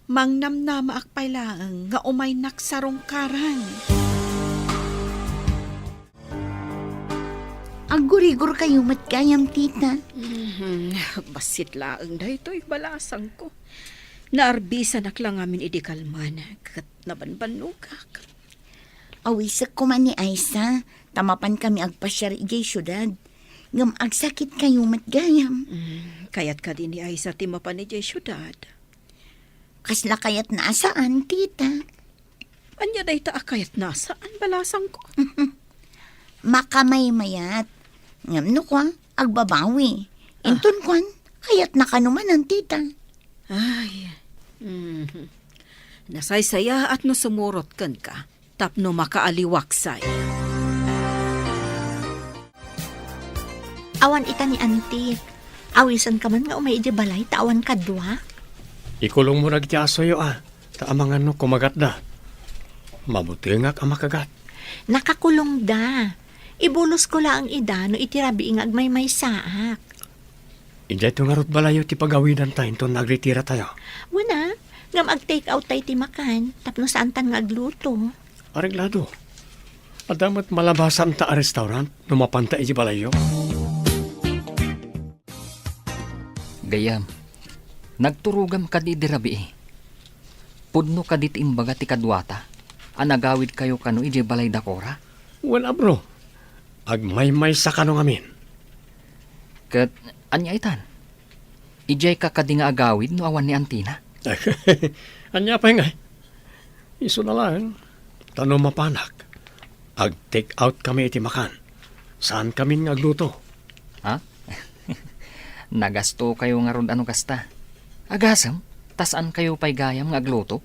Mangnamnama akpay laeng nga umay naksarong karan. Agurigur kayo matgayam, tita. Basit laang da ito'y balasang ko. Naarbisan lang amin idikalman. Kat nabanbanugak. Awisak ko man ni Aisa. Tamapan kami agpasyar ijay syudad. Ngam agsakit kayo matgayam. Kayat ka din ni Aisa timapan ni Jay syudad. Kasla kayat naasaan, tita. Anya day ta akayat nasaan balasang ko. Makamay mayat. Ngam no kwa, agbabawi. Inton kwan, kayat nakanuman ang tita. Ay. Nasaysaya at no sumurot kan ka. Tapno makaaliwaksay. Awan ita ni Antik. Awisan ka man nga umay di balay, tawan kadwa. Ikulong mo nagtiasoyo Taamangan no kumagat da. Mabuti nga ka makagat. Nakakulong da. Ibulos ko lang ida no itirabi nga agmay may saak. Ijay to nga rot balayo ti pagawidan tayo to nagretira tayo. Wala, ngam ag-take out tayo ti makan, tapno saan tan nga agluto. Areglado. Adamat malabasan ta a restaurant no mapanta iji balayo. Gayam, nagturugam ka di dirabi Pudno ka dit imbaga ti kadwata. Anagawid kayo kano ije balay dakora. Wala bro. Agmay-may sa kanong amin. Kat anya itan. Ijay ka kadi nga agawid no awan ni Antina. Anya pa nga. Iso na lang. Tanong mapanak. Ag-take out kami iti makan. Saan kami nga agluto? Ha? Nagasto kayo nga ron ano kasta. Agasam, tasaan kayo pa'y gayam nga agluto?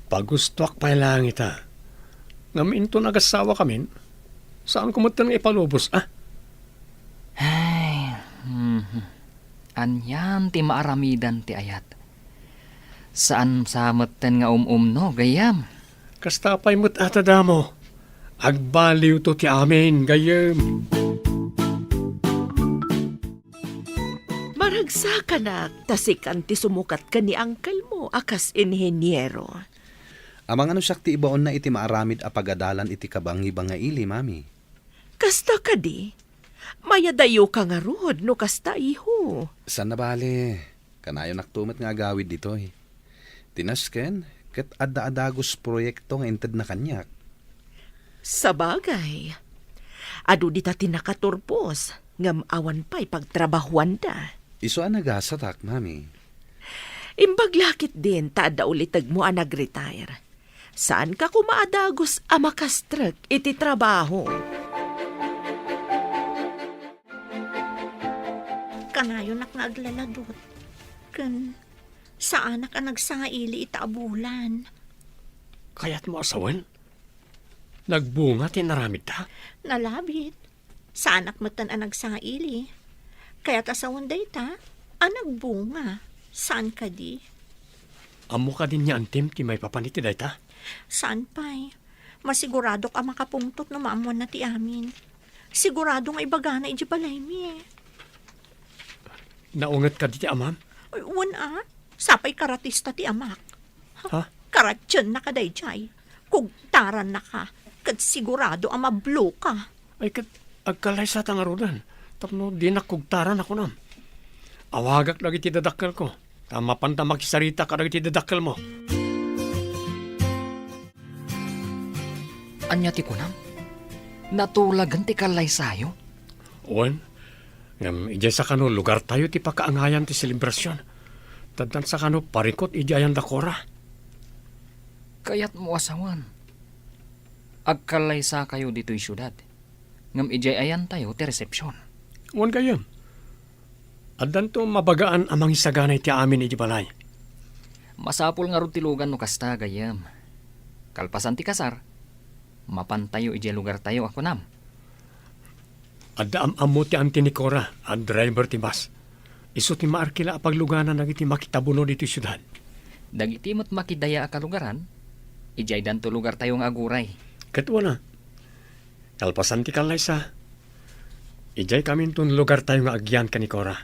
Pagustuak pa lang ita. Ngaminto nagasawa kami. Saan kumatan nga ipalubos, Ay, anyan ti maaramidan ti ayat. Saan sameten nga no, gayam? Kastapay mo't atadamo. Agbaliw to ti amin, gayam. Maragsa ka na, tasikan ti sumukat ka ni angkel mo, akas inhenyero. Amang ano siyak ti ibaon na iti maaramid a pagadalan iti kabangi-banga ili, mami. Kasta ka di, mayadayo ka nga rod, no kasta iho. San na bale? Kanayo naktumat nga agawid dito Tinasken, ket adda-adagos proyekto nga inted na kanyak. Sa bagay, adu di ta tinakaturpos, ngam awan pa'y pagtrabahuan da. Iso ang nagasatak, mami. Imbaglakit din taada ulitag mo ang nag-retire. Saan ka kumaadagos amakastrag iti trabaho? Kanayon nak nga aglaladot. Kan, saan ka nagsaili itaabulan? Kaya't mo asawan? Nagbunga tinaramid ta? Nalabit. Saan matan ang nagsaili? Kaya't asawan day ta, ang nagbunga. Saan ka di? Amo ka din niya antim ti may papaniti day ta? Saan pa'y? Masigurado ka makapungtot na maamuan na ti amin. Sigurado nga ibagana iji balay mi. Naungat ka di ti amam? Uy, wana, sapay karatista ti amak. Ha? Karatyan na ka dayjay. Kugtaran na ka. Kat sigurado ang mablo ka. Ay kat agkalay sa tangarudan. Tapno di nakugtaran ako nam. Awagak lagi ti dadakkel ko. Tama panta makisarita ka lagi ti dadakkel mo. Anya ti kunam? Natulagan ti kalay sayo? Uwan, ngam ijay sa kano lugar tayo ti pakaangayan ti selebrasyon. Taddan sa kano parikot ijayan dakora. Kayat mo asawan. Agkalay sa kayo dito'y syudad. Ngam ijay ayan tayo ti resepsyon. Uwan gayam. Addan to mabagaan amang isaganay ti amin iji balay. Masapul nga ron tilugan no kasta gayam. Kalpasan ti kasar. Mapantayo ijay lugar tayo ako nam. Adda amamo ti anti ni Cora, ang driver ti bus. Iso ti maarkila apagluganan na iti makitabuno dito syudad. Dagiti mo't makidaya a kalugaran, ijay danto lugar tayong aguray. Katwa na. Kalpasan ti kalaysa. Ijay kami tun lugar tayo nga agyan ka ni Cora.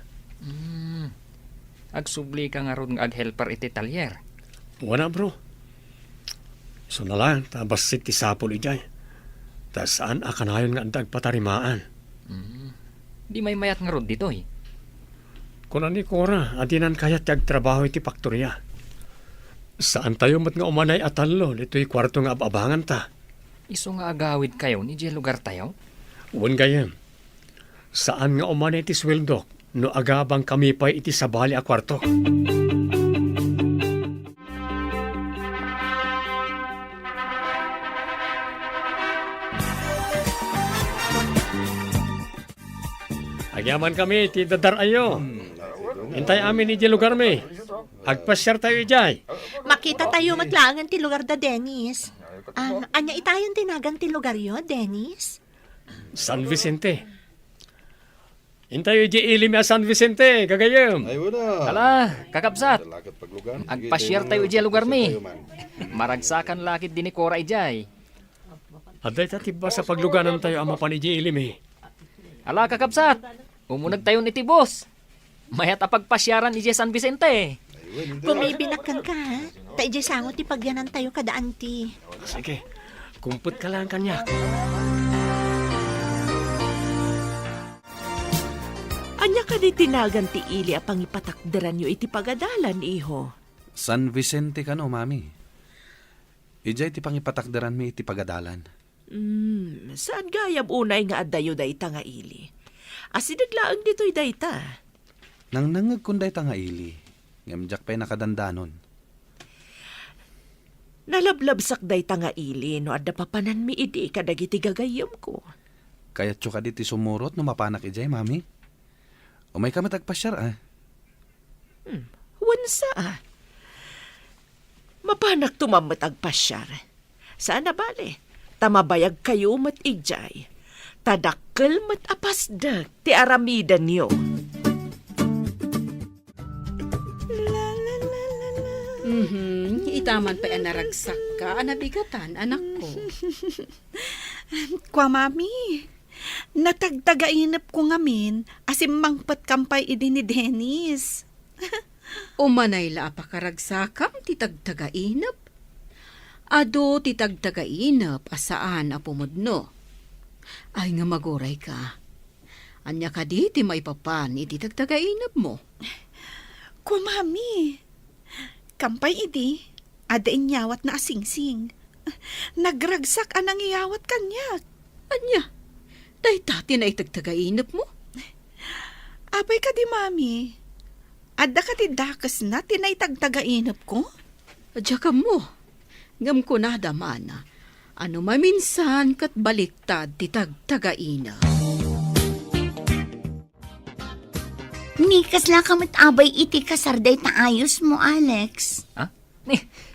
Agsubli ka nga ron nga aghelper iti talyer. Wala bro. So na lang, tabas ti sapol ijay. Tas saan akanayon nga andag patarimaan. Di may mayat nga ron dito eh. Kuna ni Cora, adinan kayat ti agtrabaho iti faktorya. Saan tayo mat nga umanay atallo, dito'y kwarto nga ababangan ta. Iso nga agawid kayo ni di lugar tayo? Uwan gayem. Saan nga umanay ti sweldo, no agabang kami pa iti sabali a kwarto. Agyaman kami, ti dadar ayo. Hintay amin iti lugar mi. Agpasyar tayo ijay. Makita tayo matlangan ti lugar da Dennis. Anya itayon tinagan ti lugar yo, Dennis? San Vicente. Hintay iji ilim a San Vicente, gagayem. Ay, wala. Hala, kakabsat. Lakat paglugan. Agpasyar tayo ijay lugar mi. Maragsakan lakit din ni Cora ijay. Aday tatiba sa pagluganan tayo ama pan iji ilim eh. Ala, kakabsat. Umunag tayo ni Tibos. Mayat apagpasyaran ijay San Vicente. Kung may binakkan ka, tayo sangot ti pagyanan tayo kada anti. Sige, kumput ka lang kanya. Anya ka di tinagan ti ili a pangipatakderan yo iti pagadalan, iho. San Vicente ka no, mami. Ijay ti pangipatakdaran mi iti pagadalan. Saan gayab unay nga adayo dayta nga ili? Asinaglaang dito'y dayta. Nang nangag kunday ta nga ili, ngamjak pa'y nakadandanon. Nalablabsak dayta nga ili no adda papanan mi idi kadagiti gagayam ko. Kaya tsuka di ti sumurot no mapanak ijay, mami. O may kami tagpasyar, ah. Wansa ah. Mapanak tumamat agpasyar. Saan na bale? Tamabayag kayo mat ijay. Tadakkel mat apasdag ti aramidan niyo. Itaman pa naragsak ka, anabigatan, anak ko. Kwa mami, natagtagainap ko ngamin asim mangpat kampay idi ni Dennis. Umanay la apakaragsakam titagtagainap. Ado titagtagainap asaan apumudno. Ay nga maguray ka. Anya ka di ti maipapan iti tagtagainap mo. Kwa mami, kampay idi, ada inyawat na asingsing. Nagragsak anang iyawat kanyak. Anya, day tati na itagtagainap mo. Abay ka di mami, ada ka ti dakas na tinaitagtagainap ko? Adya ka mo, ngam ko na damana, ano maminsan kat baliktad ti tagtagainap. Nikas lang kamat abay iti kasarday ta ayos mo, Alex. Ha?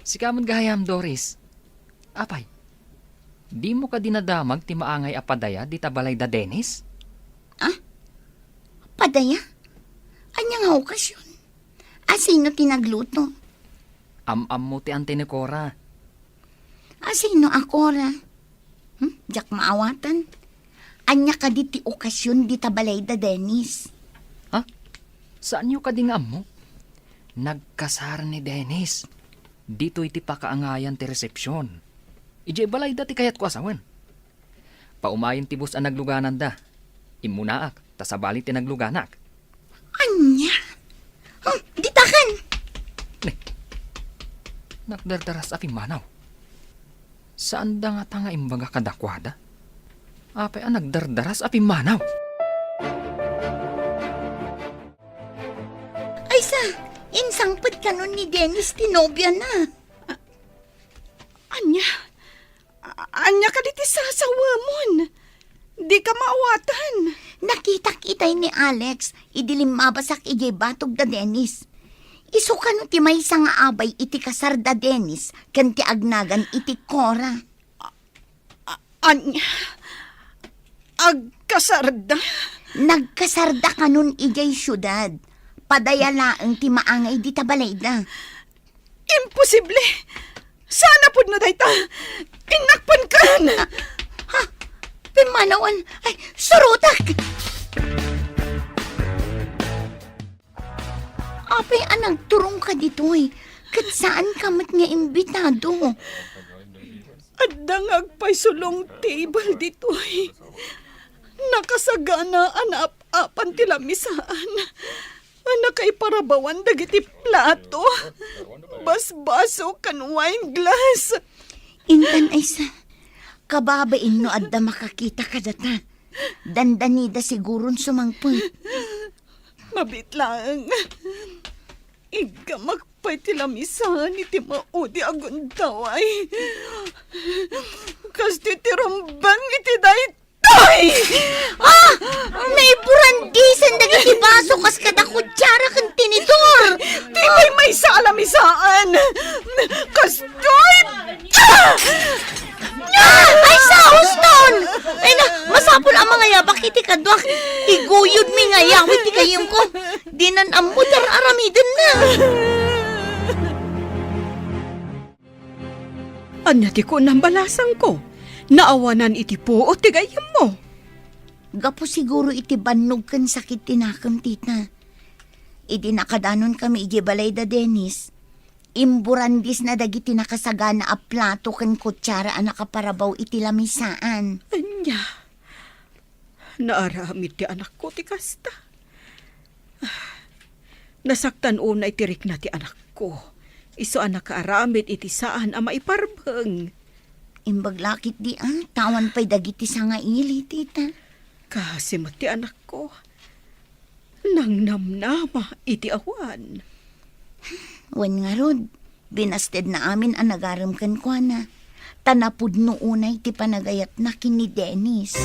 Si kamon gahayam, Doris. Apay, di mo ka dinadamag ti maangay apadaya di tabalay da Dennis? Padaya? Anya nga okasyon? Asino tinagluto? Am-am mo ti ante ni Cora. Asino akora? Diyak maawatan? Anya ka di ti okasyon di tabalay da Dennis. Saan yu kadingam mo? Nagkasar ni Dennis. Dito iti pakaangayan ti resepsyon. Ije balay dati kayat ko asawan. Paumayin ti bus ang nagluganan da. Imunaak, tasabali ti nagluganak. Anya? Ditakan! Nagdardaras api manaw. Saan da nga tanga imbaga kadakwada? Apay ang nagdardaras api manaw. Ay sa, insangpad ka nun ni Dennis tinobya na. Anya ka diti sasawamon. Di ka maawatan. Nakita-kitay ni Alex, idilim mabasak ijay batog da Dennis. Iso ka no ti may nga abay iti kasar da Dennis, kan ti agnagan iti Cora. Anya, agkasarda. Nagkasarda ka nun ijay syudad. Padayalaang ti maangay di tabalay na. Imposible! Sana pud no dayta! Inakpan kan! Pimanawan, ay, surutak! Apay anang turong ka dito eh. Kat saan kamat nga imbitado? Adang agpay sulong table ditoy. Nakasagana anap-apan ti lamisaan. Anakay parabawan dagiti plato. Basbaso kan wine glass. Intan ay sa, kababain no adda makakita ka data. Dandanida siguron sumangpun. Mabitlang. Iga magpay ti lamisan iti maudi aguntaway. Kas titirumbang iti daytoy. Naiburandisan dagiti baso kas kada kutsara kan tinidor. Di may salamisaan. Kastoy! Ay, saos nun! Ay na, masapol ang mga yabak iti kadwak. Iguyod mi nga yawit ti kayong ko. Dinan amudar aramidin na. Anya ti ko nang balasang ko. Naawanan iti po o tigayam mo. Gapo siguro iti bannog kan sakit tinakam tita. Idi nakadanon kami iti balay da Dennis. Imburandis na dagiti nakasagana a plato kan kutsara a nakaparabaw iti lamisaan. Anya. Naaramid ti anak ko ti kasta. Nasaktan una itirik na ti anak ko. Iso anak kaaramid iti saan a maiparbeng. Imbaglakit di tawan pa'y dagiti sa nga ili, tita. Kasimot ti anak ko. Nang namnama iti awan. Wan nga rod, binasted na amin ang nagaramkan ko na. Tanapud no unay ti panagayat na kini Dennis.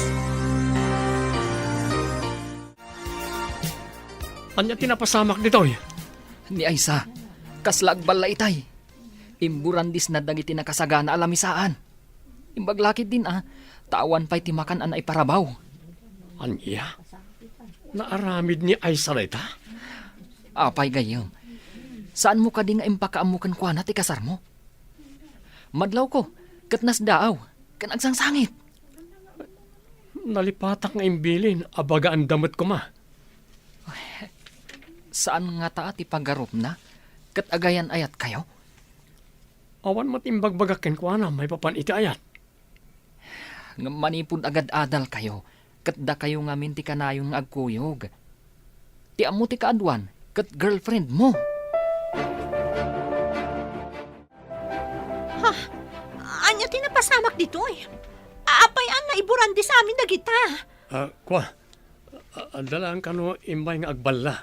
Anya tinapasamak ditoy? Ni Aisa, kaslag bala itay. Imburandis na dagiti nakasagana alamisaan. Imbaglakit din tawan pa'y timakan an ay parabaw. Anya? Naaramid ni Aisa dayta? Apay gayam. Saan mo ka di nga impakaamukan kwa na ti kasar mo? Madlaw ko, katnas daaw, kan agsangsangit. Nalipatak nga imbilin, abaga ang damit ko ma. Saan nga ta ti paggarup na? Kat agayan ayat kayo? Awan matimbagbagakin ko na, may papan iti ayat. Nga manipod agad adal kayo, kat da kayo nga minti kanayon nga agkuyog. Ti amo ti kaadwan, kat girlfriend mo. Anya tinapasamak dito eh. Aapayan na iburandi sa amin dagita. Adalaan ka no imbay nga agballa.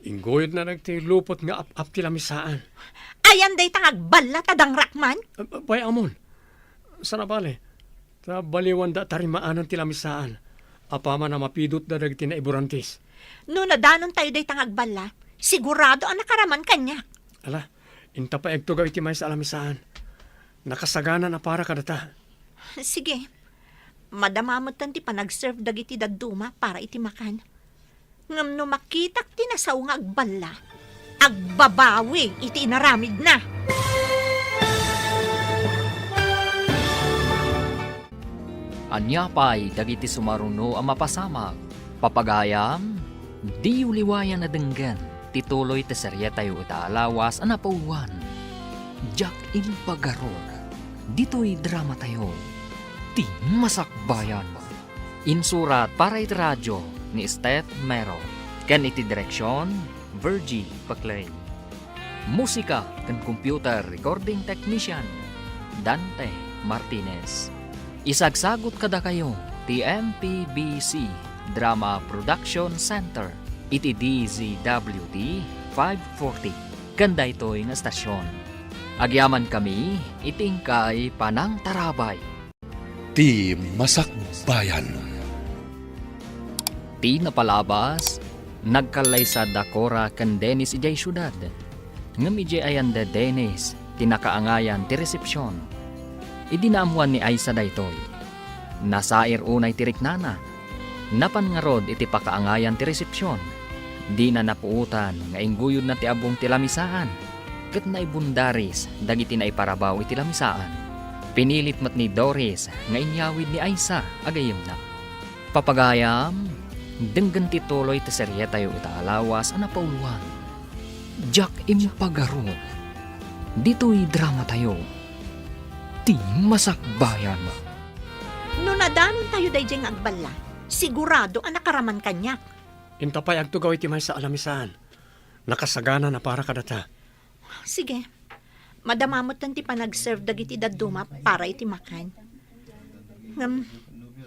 Ingoyod na nagtilupot nga ap-ap ti lamisaan. Ayan day tangag balla tadang rakman. Bay amon, sana bale, ta baliwan da tarimaanan ti lamisaan. Apama na mapidot da dagiti na iburantis. No nadanon tayo day tangag balla, sigurado ang nakaraman kanya. Ala, inta pa egtugaw iti may sa lamisaan. Nakasagana na para kadata. Sige, madamamot ti panag-serve dagiti daduma para iti makan. Ngam no makitak ti nasaw nga agballa, agbabawi iti inaramid na. Anya pa'y dagiti sumaruno ang mapasamak. Papagayam, di uliwayan na denggan. Tituloy ti serye tayo itaalawas ang napauwan. Jack Impagarod. Dito'y drama tayo. Ti Masakbayan. Insurat para iti radyo ni Steph Mero. Ken iti direksyon, Virgie Paclay. Musika ken computer recording technician, Dante Martinez. Isagsagot kada kayo, ti MPBC Drama Production Center. Iti DZWD 540. Ganda ito'y nga stasyon. Agyaman kami, itingkay Panang Tarabay. Ti Masakbayan. Ti napalabas, nagkalay sa Dakora kan Dennis ijay syudad. Ngam ijay ayan de Dennis, tinakaangayan ti resepsyon. Idinaamuan ni Aisa daytoy. Nasair unay ti riknana. Napan nga rod iti pakaangayan ti resepsyon. Di na napuutan nga ingguyod na ti abong tilamisaan. Ket na ibundaris dagiti na iparabaw iti lamisaan. Pinilit mat ni Doris nga inyawid ni Aisa agayem na. Papagayam, denggan ti tuloy ti serye tayo itaalawas ana pauluan. Jack Impagaro. Dito'y drama tayo. Ti masakbayan. No nadanon tayo dayjay nga agballa, sigurado ang nakaraman kanyak. Intapay agtugaw iti may sa alamisaan. Nakasagana na para kadata. Sige, madamamot tan ti panag-serve dagiti daduma para iti makan.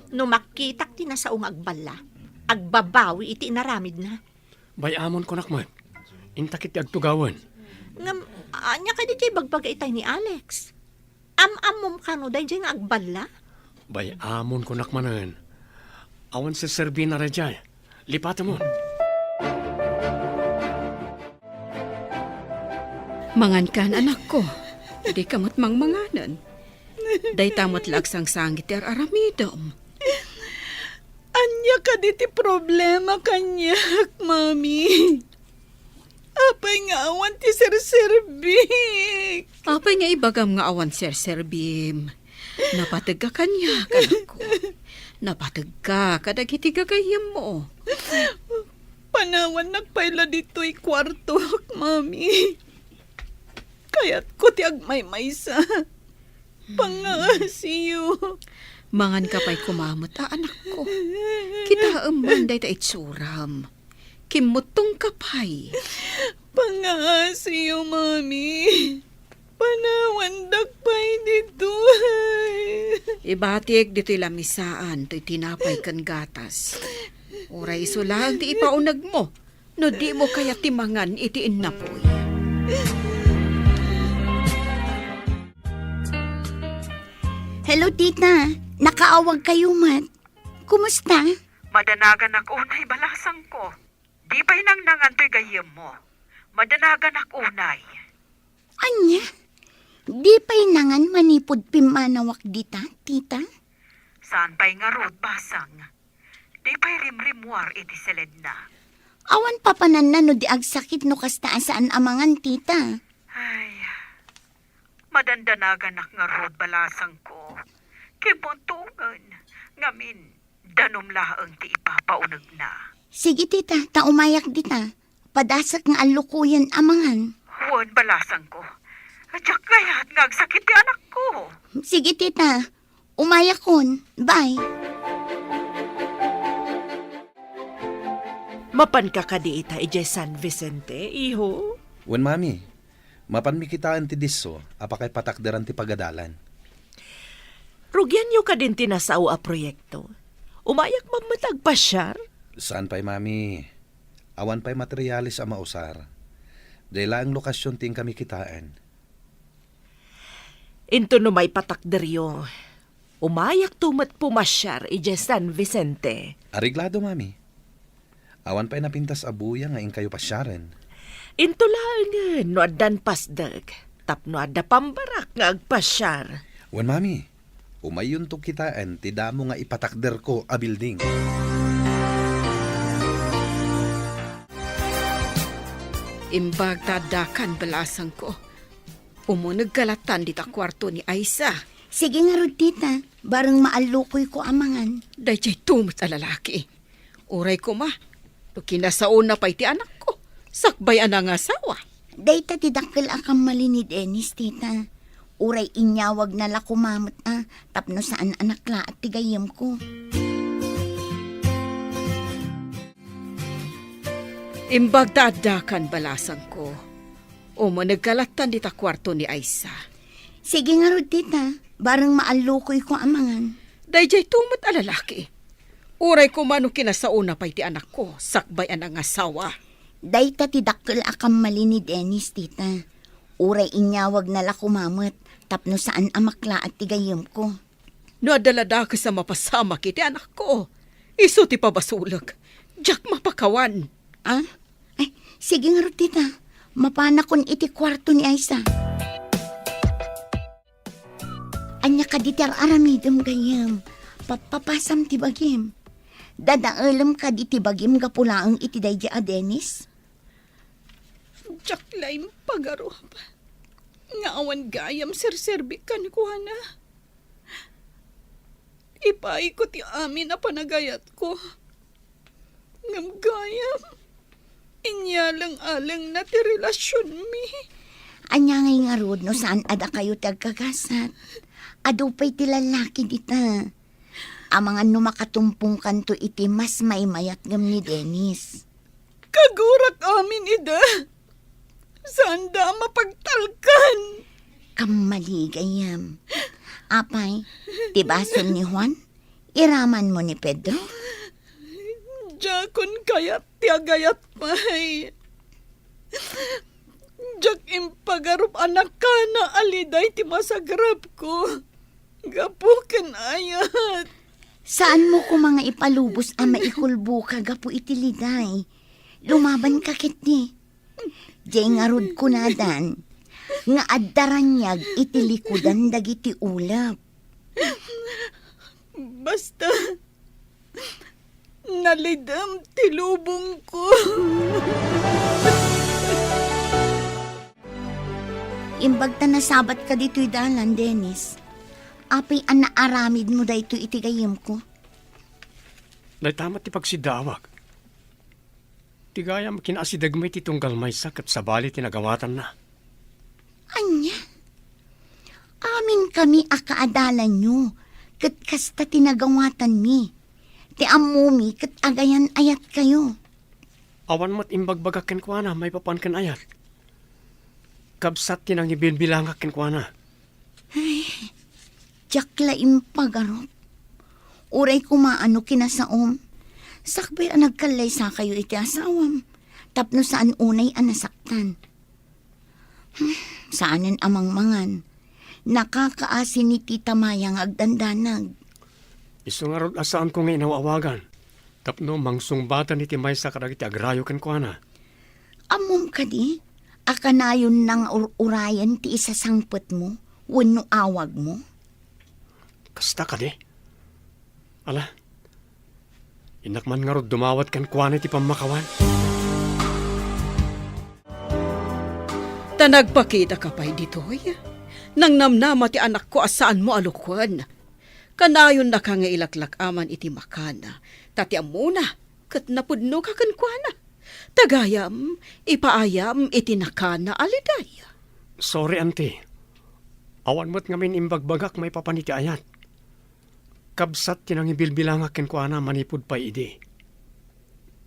No makitak ti nasaong agballa, agbabawi iti inaramid na. Bayamon ko nakman. Intakit ti agtugawan. Anya ka di bagbagay itay ni Alex. Am-amom ka no dayjay nga agballa. Bayamon ko nakmanan. Awan sa serbin na rajay. Lipata mo. Mangan kan anak ko. Di kamot mang manganan. Day tamot laksang sangit ti aramidom. Anya ka diti problema kanyak, mami. Apay nga awan ti serserbik. Apay nga ibagam nga awan serserbim. Napatag ka kanya, kanak ko. Napatag ka, kadagiti gagayam mo. Panawan nagpayla dito'y kwarto, mami. Kaya't ko ti agmay-maysa. Pangasiyo. Mangan ka pa'y kumamot, anak ko. Kita manday ta itsuram. Kimutong ka pa'y. Pangasiyo, mami. Panawan dagpay dito. Ibatik dito'y lamisaan, to'y tinapay kan gatas. Uray iso lang ti ipaunag mo. No di mo kaya timangan itiin na po'y. Hello, tita. Nakaawag kayo, mat. Kumusta? Madanagan ak unay balasang ko. Di pa'y nang nangantoy gayem mo. Madanagan ak unay. Anya? Di pa'y nangan manipod pimanawak dita, tita? Saan pa'y nga rod basang? Di pa'y rimrimwar iti seled na. Awan papanan na no di agsakit no kastaan saan amangan, tita. Ay, madandanagan ak nga rod balasang ko. Kimuntungan, ngamin, danom laang ti ipapaunag na. Sige, tita, taumayak dita. Padasak nga alukuyan amangan. Huwag balasang ko. Adyak kaya't ngagsakit ti anak ko. Sige, tita. Umayak kon. Bye. Mapan ka kadi ita ije San Vicente, iho? Wen mami, mapanmikitaan ti disso, apakay patakderan ti pagadalan. Rugyan nyo ka din tinasao a proyekto. Umayak mamatag pasyar? Saan pa'y mami? Awan pa'y materialis a mausar. Dahil ang lokasyon ting kami kitaan. Into no may patakderyo. Umayak tumat pumasyar ije San Vicente. Ariglado mami. Awan pa'y napintas abuya nga ing kayo pasyaran. Into lang no adan pasdag. Tapno ada pambarak nga agpasyar. Wen mami, umayon to kitaan, ti damo nga ipatakder ko a building. Imbag tadakan balasang ko. Umunag kalatan dita kwarto ni Aisa. Sige nga rod, tita. Barang maalukoy ko amangan. Dayjay tumot a lalaki. Uray ko ma. To kinasaon na pa'y ti anak ko. Sakbay anang asawa. Dayta tidakkel akam mali ni Dennis, tita. Uray inyawag na la kumamot tapno saan anak la at tigayam ko. Imbag tadakan balasang ko. Umunag kalatan dita kwarto ni Aisa. Sige nga rod, tita. Barang maalukoy ko amangan. Dayjay tumot a lalaki. Uray ko mano kinasauna pa'y ti anak ko. Sakbay anang asawa. Dayta tidakkel akam mali ni Dennis, tita. Uray inyawag na la kumamot tapno saan amakla at tigayam ko. No adalada ka sa mapasama kiti anak ko. Iso ti pabasulag. Jack mapakawan. Ah? Ay, sige nga rod, tita. Mapana kon iti kwarto ni Aisa. Anya ka ditar aramidom gayam. Papapasam ti bagim. Dadaalam ka di tibagim gapulaang iti dayja a Dennis? Jak laim pagarup. Nga awan gayam sirserbi kan ko na. Ipay ko ti amin na panagayat ko. Ngam gayam. Inyalang-alang na ti relasyon mi. Anya ngay nga rod no saan ada kayo tagkagasat. Ado pa'y ti lalaki dita. Ang mga numakatumpong kanto iti mas maimayat ngam ni Dennis. Kagurak amin ida. Saan da mapagtalkan? Kamaligayam. Apay, tibason ni Juan? Iraman mo ni Pedro? Jakon kayat tiagayat pay. Jak impagarup anak ka na aliday ti masagrap ko. Gapuken ayat. Saan mo ko mga ipalubos ang maikulbo ka gapu itiliday? Lumaban ka kitni. Diyay nga rod ko na dan. Nga addaranyag itilikudan dagiti ulap. Basta nalidam tilubong ko. Imbag ta nasabat ka dito'y dalan, Dennis. Apay ang naaramid mo dahito itigayim ko. Naitamat ti pagsidawag. Tigayam kinasidagmay ti tunggal may sakat sa bali tinagawatan na. Anya? Amin kami akaadalan nyo. Kat kasta tinagawatan mi. Ti amumi kat agayan ayat kayo. Awan mo't imbagbagakin ko na may papankan ayat. Kabsat tinang ibinbilangak ko na. Jakla impagarot. Uray kumaano kinasaom. Sakbay ang nagkalay sa kayo iti asawam. Tapno saan unay ang nasaktan. Saanin amang mangan. Nakakaasin ni Tita Mayang agdandanag. Iso nga rod asaan ko nga inawawagan. Tapno mangsungbatan iti may sa karagiti agrayo ko na. Amom ka di? Akanayon nang urayan ti isa sangpet mo. Wano awag mo. Kasta ka di. Ala, inakman nga rod dumawat kan kuwan iti pamakawan. Tanagpakita ka pa'y ditoy. Nang namnama ti anak ko asaan mo alukwan. Kanayon na ka nga ilaklak aman iti makana. Tatiam muna, kat napudno ka kankwana. Tagayam, ipaayam iti nakana aliday. Sorry, auntie. Awan mo't ngamin imbagbagak may papaniti ayat. Kabsat tinang ibilbilangakin ko na manipod pa idi.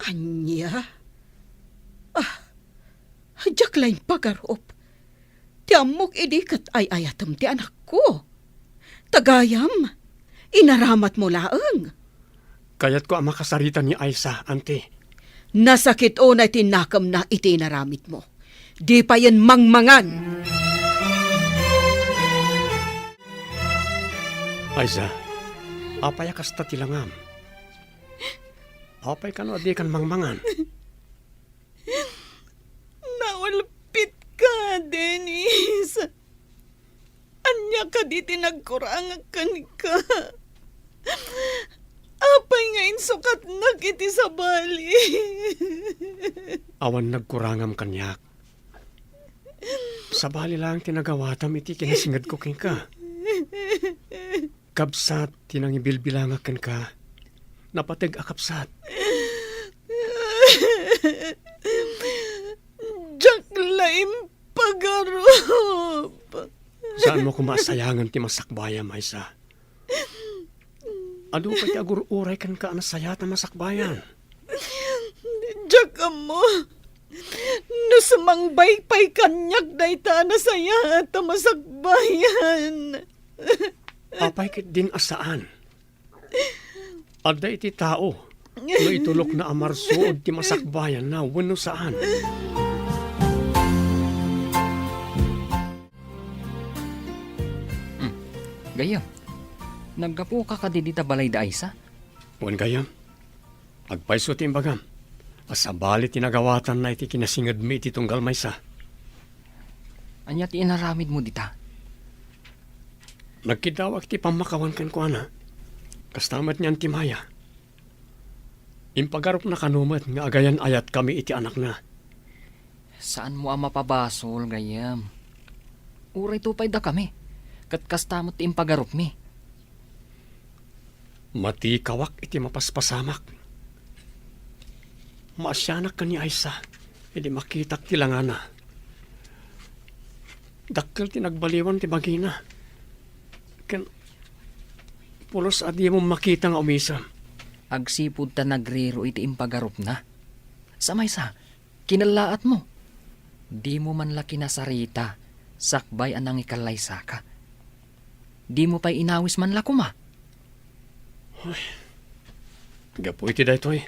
Anya? Hadyak lain pagarop. Ti amok idi kat ay ayatam ti anak ko. Tagayam, inaramat mo laeng. Kayat ko ang makasaritan ni Aisa, auntie. Nasakit o na tinakam na itinaramit mo. Di pa yan mangmangan. Aisa, apay kasta tilangam. Apay ka no, di kan mangmangan. Naulpit ka, Dennis. Anya ka di tinagkurangakan ka. Apay ngayon sukat nagiti sa bali. Awan nagkurangam kanyak. Sa bali lang tinagawatam iti kinasingad ko king ka. Kabsat tinang ibilbilangakan ka. Napatag akapsat. Jak laim pagarup. Saan mo kumasayangan ti masakbayan, Aisa? Ado pa ti agur-uray kan ka anasayat na masakbayan. Jak mo. No sumangbay pa'y kanyak day ta nasaya at masakbayan. Apay kit din asaan. Ada iti tao. No itulok na amarsuod ti masakbayan na wano saan. Gayam, naggapo ka kadidita balay da Aisa? Wan gayam. Agpaiso ti imbagam. Asabali tinagawatan na iti kinasingad mi iti tunggal maysa. Anya ti inaramid mo dita? Nagkidawag ti pamakawan kan ko ana. Kastamat niyan ti Maya. Impagarop na kanumat nga agayan ayat kami iti anak na. Saan mo ang mapabasol, gayam? Uray tupay da kami. Kat kastamot ti impagarup mi. Mati kawak iti mapaspasamak. Maasyanak ka ni Aisa. Hindi makitak ti langana. Dakkel ti nagbaliwan ti bagina. Ken pulos adi mo makita nga umisa. Agsipud ta nagriro iti impagarup na. Samay sa, kinalaat mo. Di mo man laki nasarita, sakbay anang ikalaysa ka. Di mo pa'y inawis man lakuma. Gapo iti daytoy.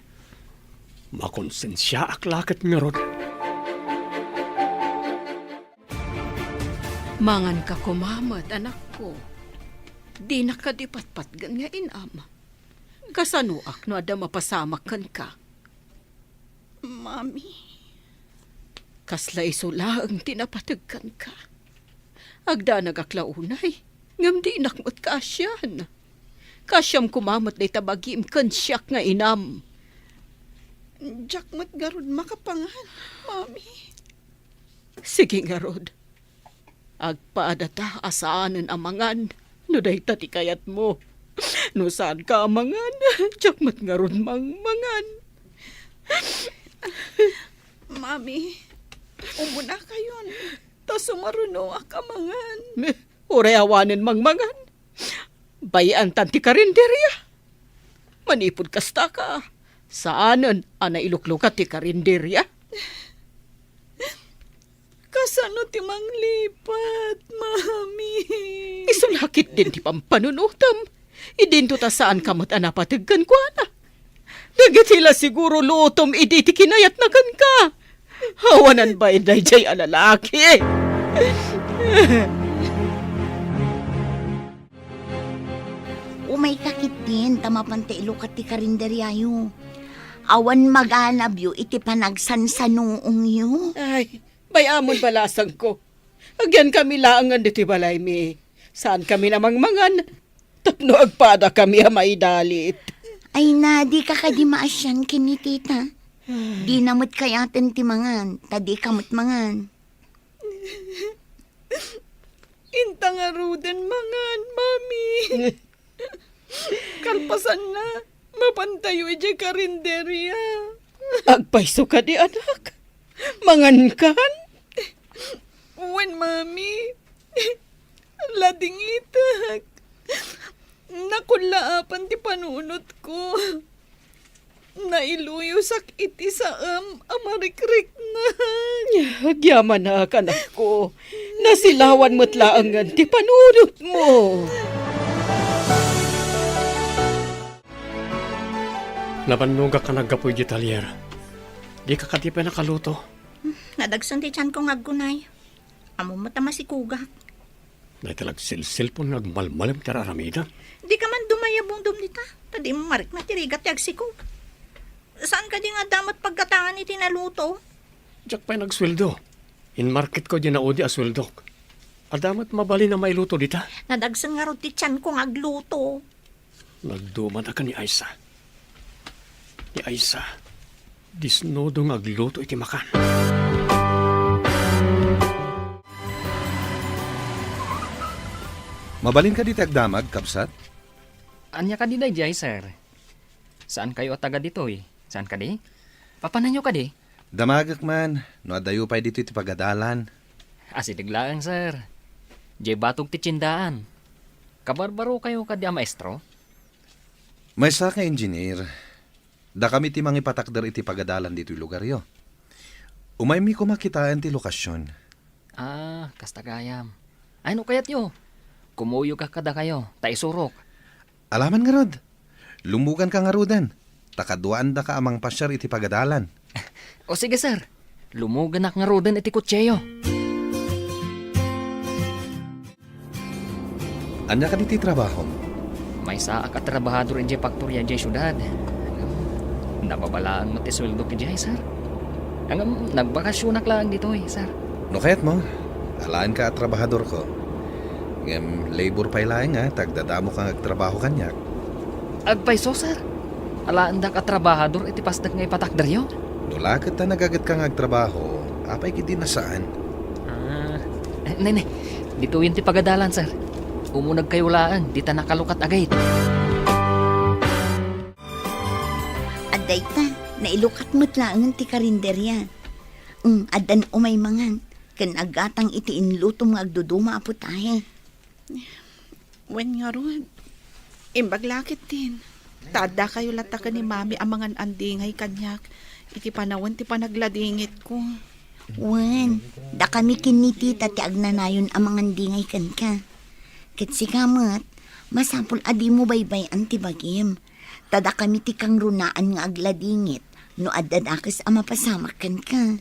Makonsensya aklakat nga rod. Mangan ka kumamat, anak ko. Di nakadipatpat gan nga inama. Kasanuak no ada mapasamak kan ka. Mami, Kasla isula ang tinapatagkan ka. Agda nagaklaunay, ngam di nakmat ka asyan. Kasyam kumamat na itabagim kan siyak nga inam. jakmat garud makapangan, Mami. Sige nga rod. Agpaadata asaanan amangan. No day tati kayat mo. No saan ka amangan. Jakmat nga rod mangan. Mami, umuna kayon. Ta sumaruno akamangan. Uray awanin mangmangan. Bayan tanti karinderya. Manipod kasta ka. Saanan ana iluklukat ti karinderya? Kasano ti manglipat, Mami? Isulakit din ti pampanunutam. Idinto ta saan kamot anapatagkan ko ana. Dagatila siguro lutom idi ti kinayat na kan ka. Hawanan ba iday jay alalaki? Umay kakit din, tamapante ilukat ti karinderyayo. Awan mag-anab yu, iti panagsansanuong yu. Ay, bayamon balasang ko. Agyan kami laangan diti balay mi. Saan kami namangmangan? Tapno agpada kami maidalit. Ay na, di ka kadimaasyan kini tita. Di namot kayaten ti mangan, tadi kamot mangan. Intang aruden mangan, Mami. Kalpasan na, mapantayo iti karinderya. Agpaiso ka di anak. Mangan kan? Uwan, Mami. Lading itak. Nakulaapan ti panunot ko. Nailuyusak iti saam amarikrik na. Agyaman na anak ko. Nasilawan mo't laangan ti panunot mo. Nabanuga ka naggapoy di talyer. Di ka katipa nakaluto. Nadagsan ti tiyan kong aggunay. Amo matama si Kuga. Naitalag silsilpon nagmalmalim tara aramida. Di ka man dumayabong dumdita. Tadi mo marik na tirigat yag si Kuga. Saan ka di nga damat pagkatangan iti naluto? Diyak pa'y nagsweldo. In market ko di naudi asweldo. Adamat mabali na mailuto dita. Nadagsan nga ro ti tiyan kong agluto. Nagduman ka ni Aisa. Ni Aisa, disnodo nga agluto iti makan. Mabalin ka dito agdamag, kapsat? Anya ka di day, sir? Saan kayo taga ditoy? Saan ka di? Papananyo ka di? Damagak man, no adayo pa dito iti pagadalan. Asidiglaan, sir. Jay batog ti tsindaan. Kabarbaro kayo ka di maestro? May sa ka engineer, da kami ti mangipatakder iti pagadalan dito lugar yo. Umay mi kumakitaan ti lokasyon. Ah, kastagayam. Ay, no kayat yo? Kumuyo ka kada kayo, taisurok. Alaman nga rod, lumugan ka nga rodan. Takaduan da ka amang pasyar iti pagadalan. O sige, sir. Lumuganak nga rodan iti kutseyo. Anya ka diti trabaho? May saa ka trabahador in faktorya jay syudad. Nababalaan mo ti sweldo ki jay, sir. Ang nagbakasyonak lang dito sir. No kayat mo, alaan ka at trabahador ko. Ngem labor pa ilaing nga, tagdadamo kang agtrabaho kanyak. Agpaiso, sir. Alaan da ka trabahador iti pasdag nga ipatakder yo. Dula ka ta nagagat ka ngagtrabaho, apay kiti nasaan. Nene, dito yun ti pagadalan, sir. Umunag kayo laan, di ta nakalukat agay. Aday ta, nailukat mo't laangan ti karinderya. Adan umay mangan, kan agatang iti inluto mga agduduma apo tayo. Wen nga ron. Imbaglakit din. Tada kayo lata ka ni mami ang mga andingay kanyak. Iti panawon ti panagladingit ko. Wan, da kami kinitita ti agnanayon ang mga dingay kan ka. Kat si kamat, masapul adi mo baybay ang tibagim. Tada kami ti kang runaan nga agladingit, no adan akas ang mapasamak kan ka.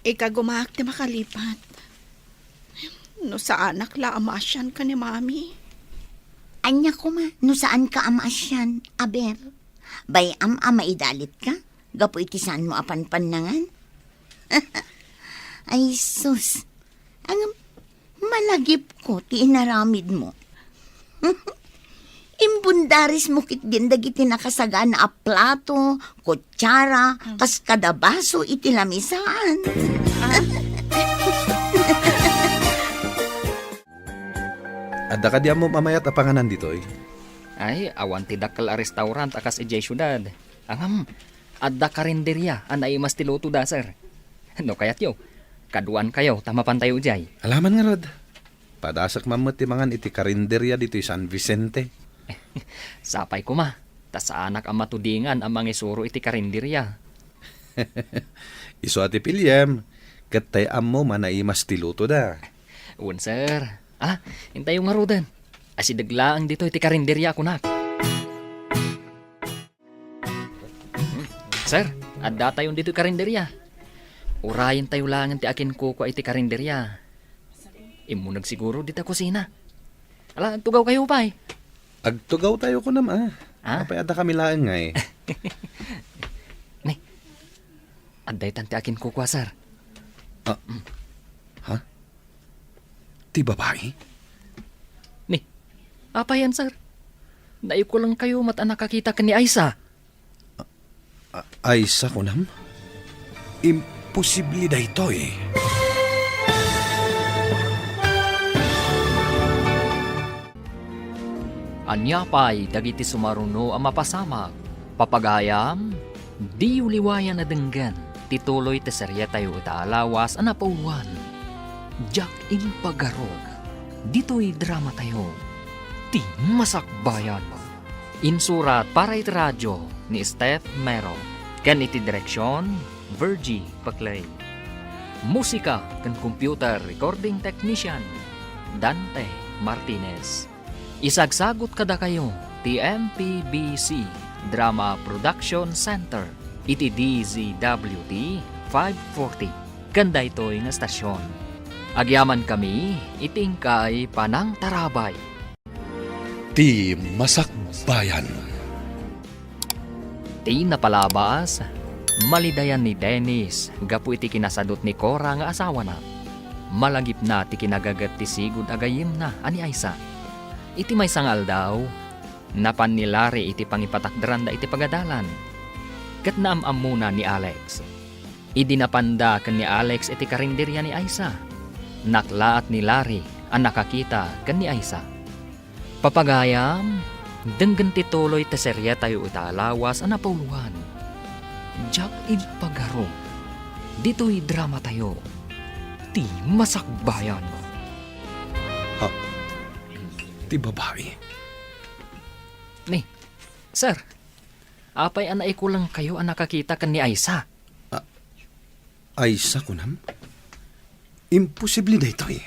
Ika gumaak ti makalipat. No sa anak la amasyan ka ni mami. Anya ko ma, no saan ka amasyan, aber? Bayam maidalit ka? Gapo iti saan mo apan panangan? Ay sus, ang malagip ko ti inaramid mo. Imbundaris mo kit din dagiti nakasaga na plato, kutsara, kas kadabaso iti lamisan. Adda ka di mo mamayat apanganan dito eh. Ay, awan ti dakkel a restaurant akas ijay syudad. Angam, adda karinderya anay mas tiluto da, sir. No kayat yo, kaduan kayo, tamapan tayo ijay. Alaman nga rod. Padasak mamot ti mangan iti karinderya dito San Vicente. Sapay ko ma, ta sa anak ang matudingan ang mga isuro iti karinderya. Iso ati Pilyem, katay mo manaimas tiluto da. Un, sir. Hintay yung ngarudan. Asidaglaang dito iti karinderya ako nak. Sir, adda tayo dito karinderya. Urayan tayo lang ti akin kuko iti karinderya. Imunag siguro dito kusina. Ala, tugaw kayo pa eh. Agtugaw tayo ko naman. Apay adda kami laang nga eh. Nay, adday tanti akin kuko, sir. Ha? Ti babae? Ni, apa yan, sir? Dayo ko lang kayo mat nakakita ka ni Aisa. Aisa ko nam? Imposible da ito eh. Anya pa'y dagiti sumaruno ang mapasamak. Papagayam, di uliwayan na denggan. Tituloy te serye tayo itaalawas ang napauluan. Jack Impagarog. Dito'y drama tayo. Ti Masakbayan. Insurat para iti radyo ni Steph Mero. Kan iti direksyon, Virgie Paclay. Musika kan computer recording technician, Dante Martinez. Isagsagot kada kayo, TMPBC Drama Production Center, iti DZWT 540. Ganda ito'y nga stasyon. Agyaman kami, itingkay Panang Tarabay. Ti Masakbayan. Ti napalabas, malidayan ni Dennis, gapu iti kinasadot ni Cora nga asawa na. Malagip na ti kinagagat ti sigud agayim na ani Aisa. Iti may sangal daw, napan ni Larry iti pangipatakdaran da iti pagadalan. Kat naamam muna ni Alex. Idinapanda kan ni Alex iti karinderya ni Aisa. Naklaat ni Larry ang nakakita kan ni Aisa. Papagayam, denggan tituloy ta serya tayo italawas ang napauluhan. Jack Impagarog. Dito'y drama tayo. Ti Masakbayan. Ti babae? Ni, sir, apay anay ko lang kayo ang nakakita kan ni Aisa. Aisa ko nam? Imposible da ito eh.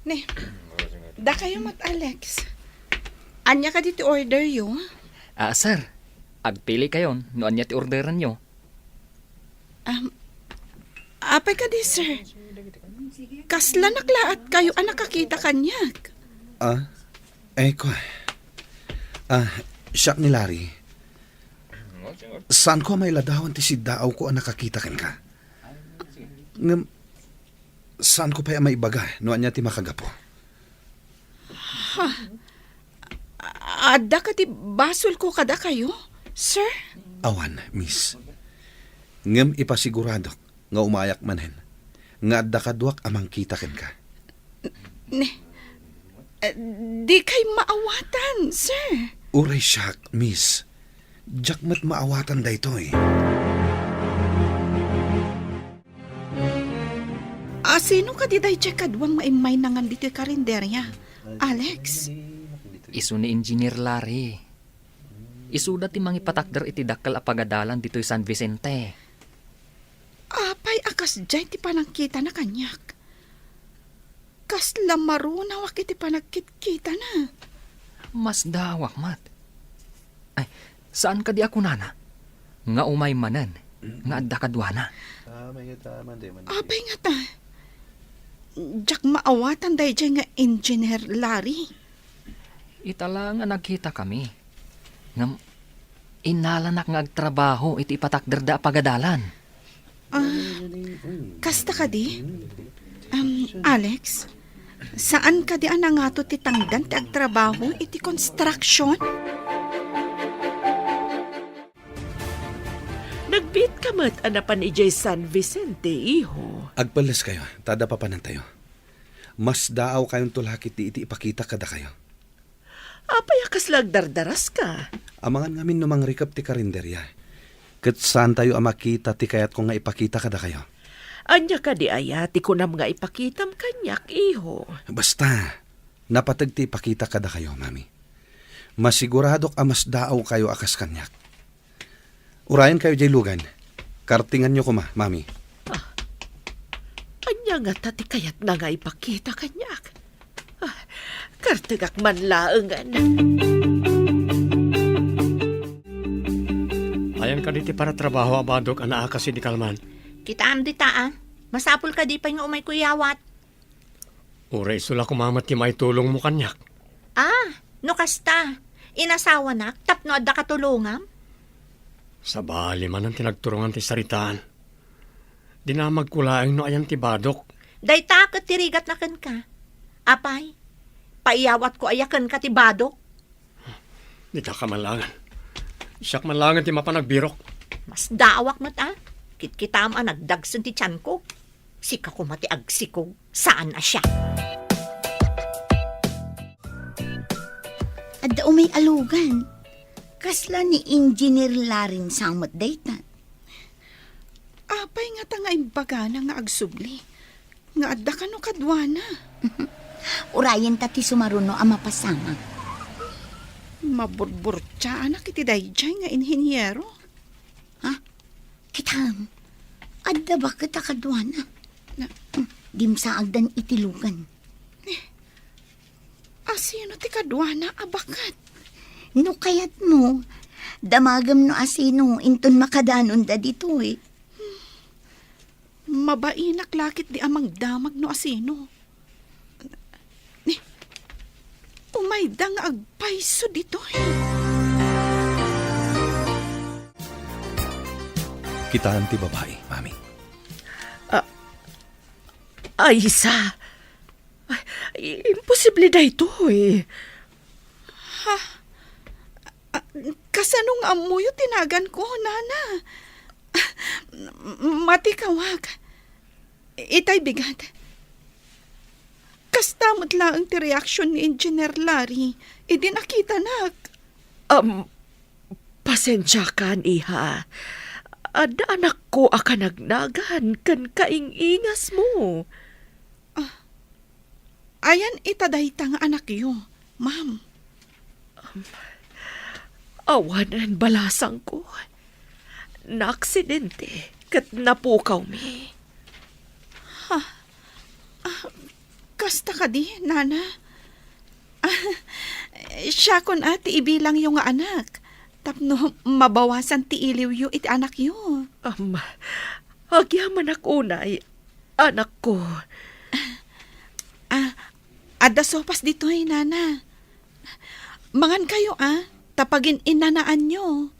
Ne, da kayo mat Alex. Anya ka dito order yo? Sir, agpili kayon, noan niya ti orderan nyo. Apay ka di, sir. Kasla naklaat kayo ang nakakita kanyak. Ko. Siya ni Larry. Saan ko may ladawan ti si Daaw ko ang nakakita kan ka? Saan ko pa may ibaga? Noan niya ti makagapo? Ada ka ti basol ko kada kayo, sir? Awan, miss. Ngem ipasigurado nga umayak manen. Nga adda kadwak amang kita ken ka. Di kay maawatan, sir. Uray siyak, miss. Jakmat maawatan da ito eh. Sino ka di day check kadwang maimay nangan dito karinderya? Alex? Isu ni Engineer Larry. Isuda ti mangipatakder iti dakkel a pagadalan ditoy San Vicente. Apay akas jay ti panangkita na kanyak. Kas lamarunaw iti panagkit-kita na. Mas dawak mat. Ay, saan ka di ako nana? Nga umay manan, nga adda kadwana. Apay nga ta. Jak maawatan day jay nga Engineer Larry. Itala nga nagkita kami. Ngam, inalanak nga agtrabaho iti ipatakder da pagadalan. Kasta ka di? Alex, saan ka di anangato ti tangdan ti agtrabaho iti construction? Nagbit ka mat anapan ijay San Vicente, iho. Agpalas kayo, tada pa panan tayo. Mas daaw kayong tulakit di iti ipakita kada kayo. Apay akas lagdardaras ka. Amangan ngamin numang rikap ti karinderya. Kat saan tayo amakita ti kayat ko nga ipakita kada kayo. Anya ka di ayati ko nam nga ipakitam kanyak, iho. Basta, napatag ti ipakita kada kayo, mami. Masiguradok amas daaw kayo akas kanyak. Urayan kayo jay lugan. Kartingan nyo ko mami. Anya nga tati kayat na nga ipakita kanyak. Kartigak man laengan. Ayan ka diti para trabaho abadok ana kasi di kalman. Kitaan di taan. Masapul ka di pa nga umay kuyawat. Uray sula kumamat ti may tulong mo kanyak. No kasta. Inasawa nak, tapno adda katulungam. Sa bali man ang tinagturungan ti saritaan. Di na magkulaing no ayan ti badok. Day takot tirigat na kan ka. Apay, paiyawat ko ayakan ka ti badok. Di ta ka malangan. Siyak malangan ti mapanagbirok. Mas dawak mat Kitkitam nagdagsan ti tiyan ko. Sika ko mati agsikog. Saan na siya? Adda umay alugan. Kasla ni Engineer Laring samot daytan. Apay nga ta nga imbagana nga agsubli. Nga adda ka no kadwana. Urayan ta ti sumaruno ang mapasama. Maburbur anak iti dayjay nga inhinyero. Kitam, adda ba kita kadwana? Dimsa agdan itilugan. Asino ti kadwana abakat? No kayat mo, damagam no asino inton makadanon da dito eh. Mabainak lakit di amang damag no asino. Umayda nga agpaiso dito eh. Kitaan ti babae, mami. Ay, isa. Imposible na ito, eh. Kasanong amuyo tinagan ko, nana. Matikawag. Itay bigat. Kastamot lang ti reaksyon ni Engineer Larry. Idi nakita nak. Pasensya kan, iha. Ada anak ko aka nagnagan kan kaingingas mo. Ayan itadayta nga anak yo, ma'am. Awanan balasang ko. Naaksidente kat napukaw mi. Kasta ka di, nana. Siya kun ati ibilang yung nga anak. Tapno mabawasan ti iliw yu iti anak yu. Agyaman ako unay, anak ko. Ada sopas dito nana. Mangan kayo tapagin inanaan nyo.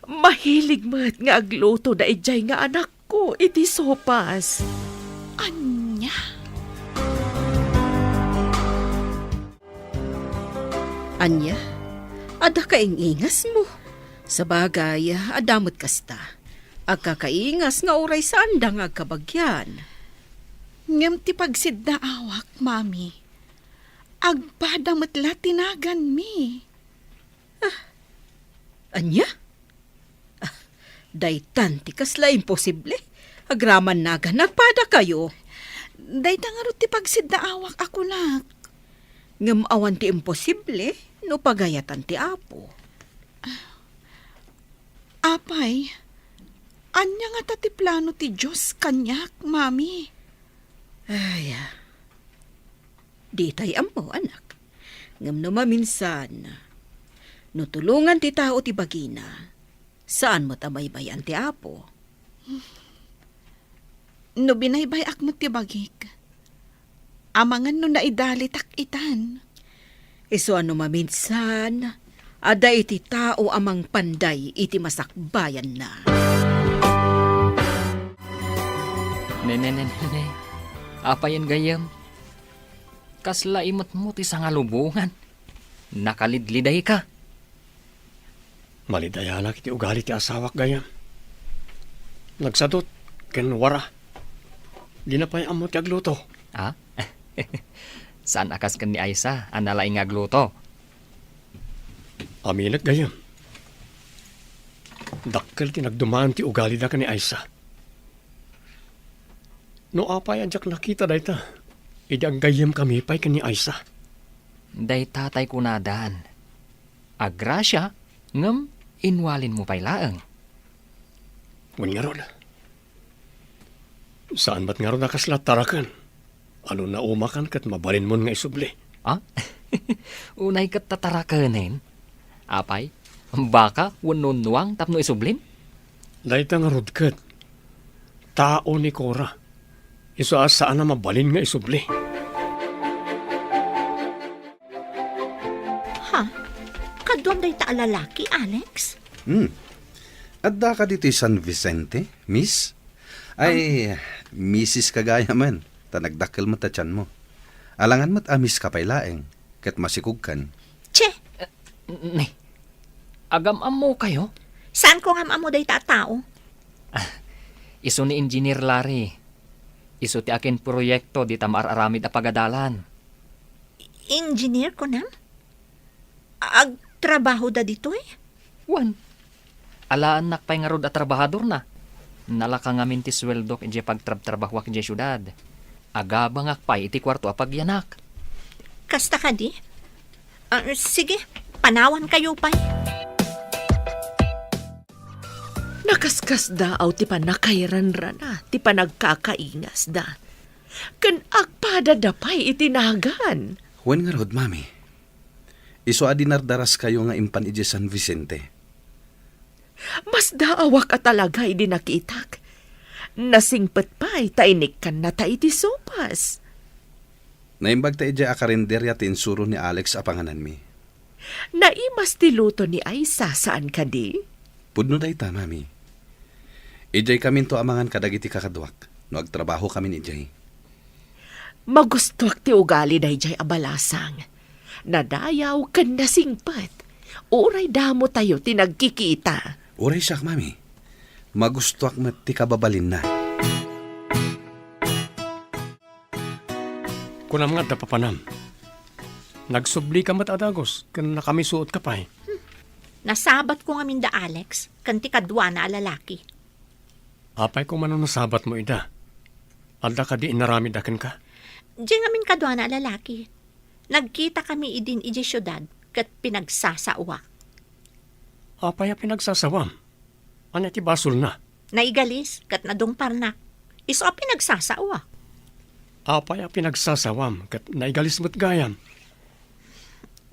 Mahilig mat nga agluto na ijay nga anak ko, iti sopas. Anya? Anya, ada kaingingas mo. Sa bagay, adamot kasta. Agka kaingas nga oray sa andang agkabagyan. Ngem ti pagsid na awak, mami. Agbada matla tinagan mi. Anya? Daytan ti kasla imposible. Agraman naga, nagpada kayo. Day tangaro ti pagsid na awak ako nak. Ngam awan ti imposible, no pagayatan ti apo. Apay, anya nga tati plano ti Diyos kanyak, mami. Ay, di tay amo, anak. Ngam no maminsan, no tulungan ti tao ti bagina, saan mo tamaybayan ti apo? No binaybay ak mo ti bagik. Amangan no naidalitak itan. Iso ano maminsan, ada iti tao amang panday iti masakbayan na. Nene. Apa yan gayam? Kasla imot mo ti sangalubungan. Nakalidliday ka. Malidaya na kiti ugali ti asawak gayam. Nagsadot, ken wara. Di na pa'y amo ti agluto. Ha? Saan akas kan ni Aisa, analaing agluto? Aminat gayam. Dakkel ti nagdumaan ti ugali da ka ni Aisa. No apay anjak nakita dayta. Idi ang gayam kami pa'y ka ni Aisa. Day tatay kunadan. Agrasya, ngem inwalin mo pa'y laeng. Ngun nga ron. Saan ba't nga ron nakaslat tarakan? Ano na umakan kat mabalin mo nga isubli? Ah? Unay kat tatarakanin. Apay, baka wanunuang tapno isublin? Dayta nga rudkat. Tao ni Cora. Iso asaan na mabalin nga isubli. Ha? Kadwam day ta lalaki, Alex? Adda ka dito San Vicente, miss? Ay, Mrs. kagaya man. Tanagdakkel mo ta tiyan mo. Alangan mo't amis ka pa'y laeng. Kat masikog kan. Che, Ne, agam-am mo kayo? saan ko nga amo day ta tao? Iso ni Engineer Larry. Iso ti akin proyekto di ta maararamid a pagadalan. Engineer ko na? Agtrabaho da dito eh. Wan. Alaan nakpay nga rod at trabahador na. Nalaka ngamin ti sweldok inje pagtrabtrabahwak inje syudad. Agabang akpay iti kwarto a pagyanak. Kasta ka di? Sige, panawan kayo pa. Nakaskas da aw ti panakairanran na, ti panagkakaingas da. Kan agpada da pa'y itinagan. Huwag nga rod, mami. Iso adinardaras kayo nga impan ije San Vicente. Mas daawak ka talaga idi nakitak. Nasingpet pa'y tainik kan na ta iti sopas. Naimbag ta ije akarinderya tinsuro ni Alex apanganan mi. Naimas ti luto ni Aisa saan ka di? Pudno day ta, mami. Ijay kami to amangan kadagiti kakadwak. No agtrabaho kami ni Ijay. Magustuak ti ugali da ijay abalasang. Nadayaw kan nasingpet. Uray damo tayo tinagkikita. Uray siyak, mami. Magustuak met ti kababalin na. Kunam nga da papanam. Nagsubli ka mat adagos, kan nakamisuot ka pa'y. Nasabat ko nga minda Alex, kanti kadwa na lalaki. Apay kung manong nasabat mo ida. Alda ka di inaramid akin ka. Diyan nga min kadwa na lalaki. Nagkita kami idin iji syudad, kat pinagsasawa. Apay a pinagsasawam. Ano ti basol na? Naigalis, kat nadungpar na. Iso a pinagsasawa. Apay a pinagsasawam kat naigalis mo't gayam.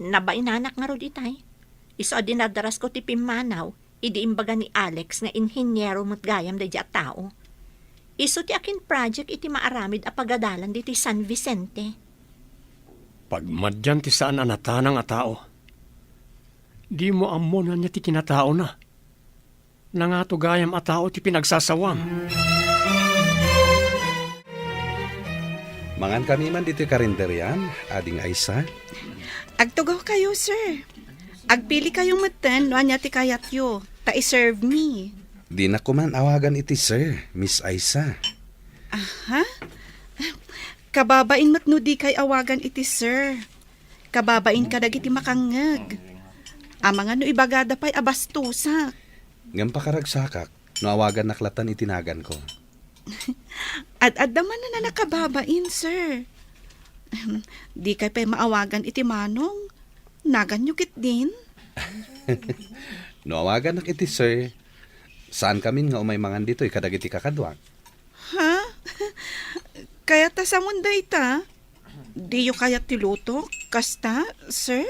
Nabainanak nga ro ditay. Iso a dinadaras ko ti pimanaw, idi imbaga ni Alex nga inhinyero mo't gayam da at tao. Iso ti akin project iti maaramid a pagadalan diti San Vicente. Pagmadyan ti saan anatanang a tao. Di mo ammo na niya ti kinatao na. Nangato gayam a tao ti pinagsasawam. Mangan kami man dito karinderyan, ading Aisa. Agtugaw kayo, sir. Agpili kayong matan, no anya ti kayat yo. Ta-serve me. Di na ko man awagan iti sir, Miss Aisa. Ha? Kababain mat no di kay awagan iti sir. Kababain ka dagiti makangeg. Amangan no ibagada pa'y abastusak. Ngam pakaragsakak, no awagan naklatan itinagan ko. Ad-ad naman na nakababain, sir. Di kay pa'y maawagan iti manong. Nagan nyo kit din. No awagan nak iti sir, saan kamin nga umay mangan dito'y kadagiti kakadwak? Ha? Kaya ta sa mundo ita? Di yo kaya tiluto? Kasta, sir?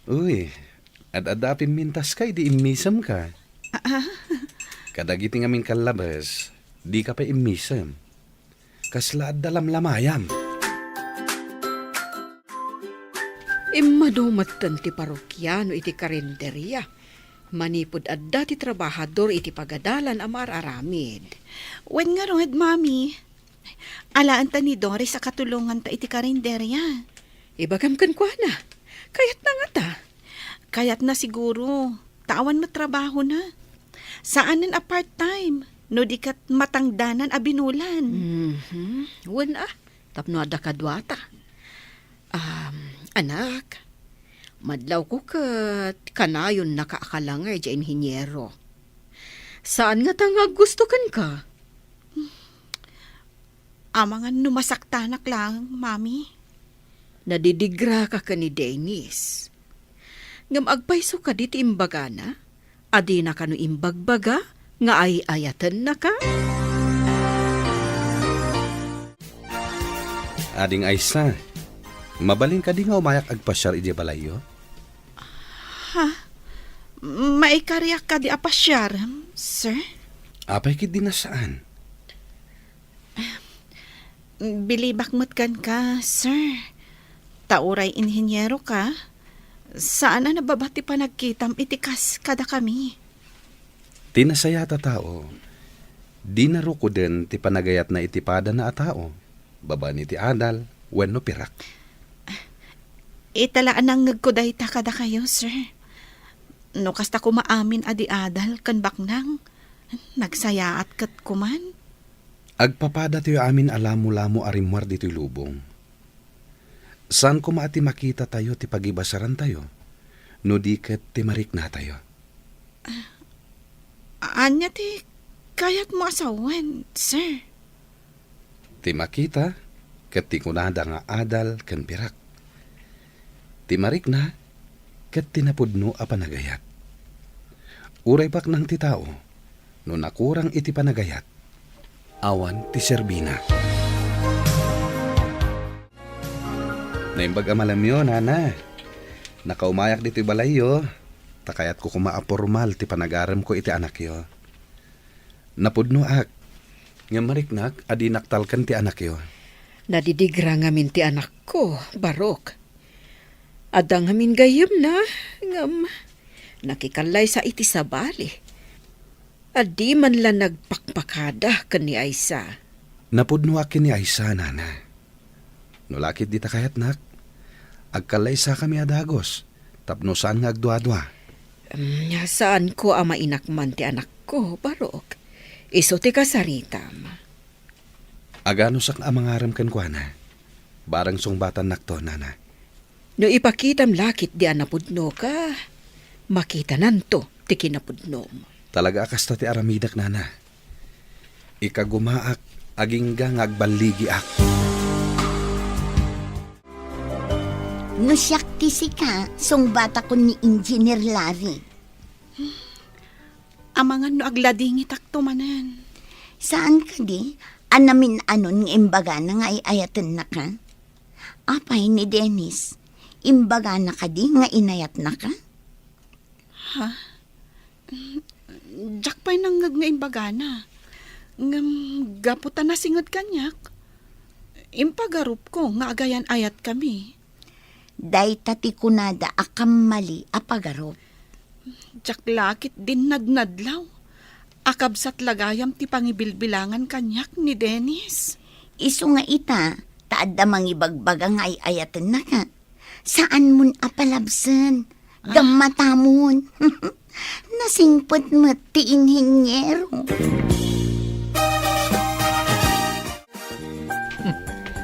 Uy, ad-adapin mintas kay di imisam ka. Kadagiti ngamin kalabas, di ka pa imisam. Kasla ad dalam lamayam. Imadumatan ti parokyano iti karinderya. Manipod adda ti trabahador iti pagadalan amar aramid. Wen nga rohed, mami. Alaan ta ni Doris sa katulungan ta iti karinderya. Ibagam kan kwa na. Kayat na nga ta. Kayat na siguro. Tawan matrabaho na. Saanan a part-time? No di kat matangdanan a binulan. Wen tapno adda kadwata. Anak, madlaw ko kat kanayon nakaakalangay dya inhinyero. Saan nga tangag gusto kan ka? Amangan numasaktanak lang, mami. Nadidigra ka ni Dennis. Ngam agpaiso ka diti imbagana, adi na kanu imbagbaga, nga ay ayatan na ka. Ading Aisa, mabalin ka di nga umayak agpasyar iti balayo? Maikariyak ka di apasyar, sir? Apay kit di na saan? Bilibak matkan ka, sir. Tauray inhinyero ka. Saan na nababati pa nagkitam itikas kada kami? Tinasaya ta tao. Di na ruko din ti panagayat na itipada na a tao. Baba ni ti adal, wenno pirak. Italaan ang ngagkuday ta kada kayo, sir. No kasta ko maamin adi adal kan baknang. Nagsayaat kat kuman. Agpapada tayo amin alamo-lamo arimwar dito'y lubong. Saan ko maati makita tayo ti pagibasaran tayo? No di ket ti marik na tayo. Anya ti kayat mo asawan, sir? Ti makita, ket ti kunada nga adal ken pirak. Ti marik na, ket tinapudno a panagayat. Uray pak ng ti tao, no nakurang iti panagayat, awan ti serbina. Naimbag amalam yun, nana. Nakaumayak dito'y balayo, takayat ko kumaapormal ti panagaram ko iti anak yo. Napudno ak, nga mariknak adi naktalkan ti anak yo. Nadidigra ngamin ti anak ko, Barok. Adang ngamin gayem na, ngam nakikalay sa iti sabali. Adi man lang nagpakpakada kan ni Aisa. Napudno akin ni Aisa, nana. Nulakit di takayat nak, agkalay sa kami adagos, tapno saan nga agdwa-dwa. Saan ko ama inakman ti anak ko, Barok? Iso ti kasaritam. Agano sak amangaram ken kuana, barang sungbatan nakto, nana. No ipakitam lakit di anapudno ka, makita nanto ti kinapudno mo. Talaga akasta ti aramidak, nana. Ikagumaak, agingga ngagbaligi ak. No siyak ti sika, song bata ko ni Engineer Larry. Amangan no agladingi takto manan. Saan ka di? Anamin anon ng imbaga na nga iayatan na ka? Apay ni Dennis, imbaga na ka di nga inayat na ka? Jack pa'y nanggag nga imbagana. Ngam gaputan na singad kanyak. Impagarup ko nga agayan ayat kami. Day tati kunada akam mali apagarop. Jack lakit din nadnadlaw. Akabsat lagayam ti pangibilbilangan kanyak ni Dennis. Iso nga ita, Taad da mangibagbaga nga ayatan na ka. Saan mun apalabsan? Gamata mun. Nasingpot mo ti inhinyero.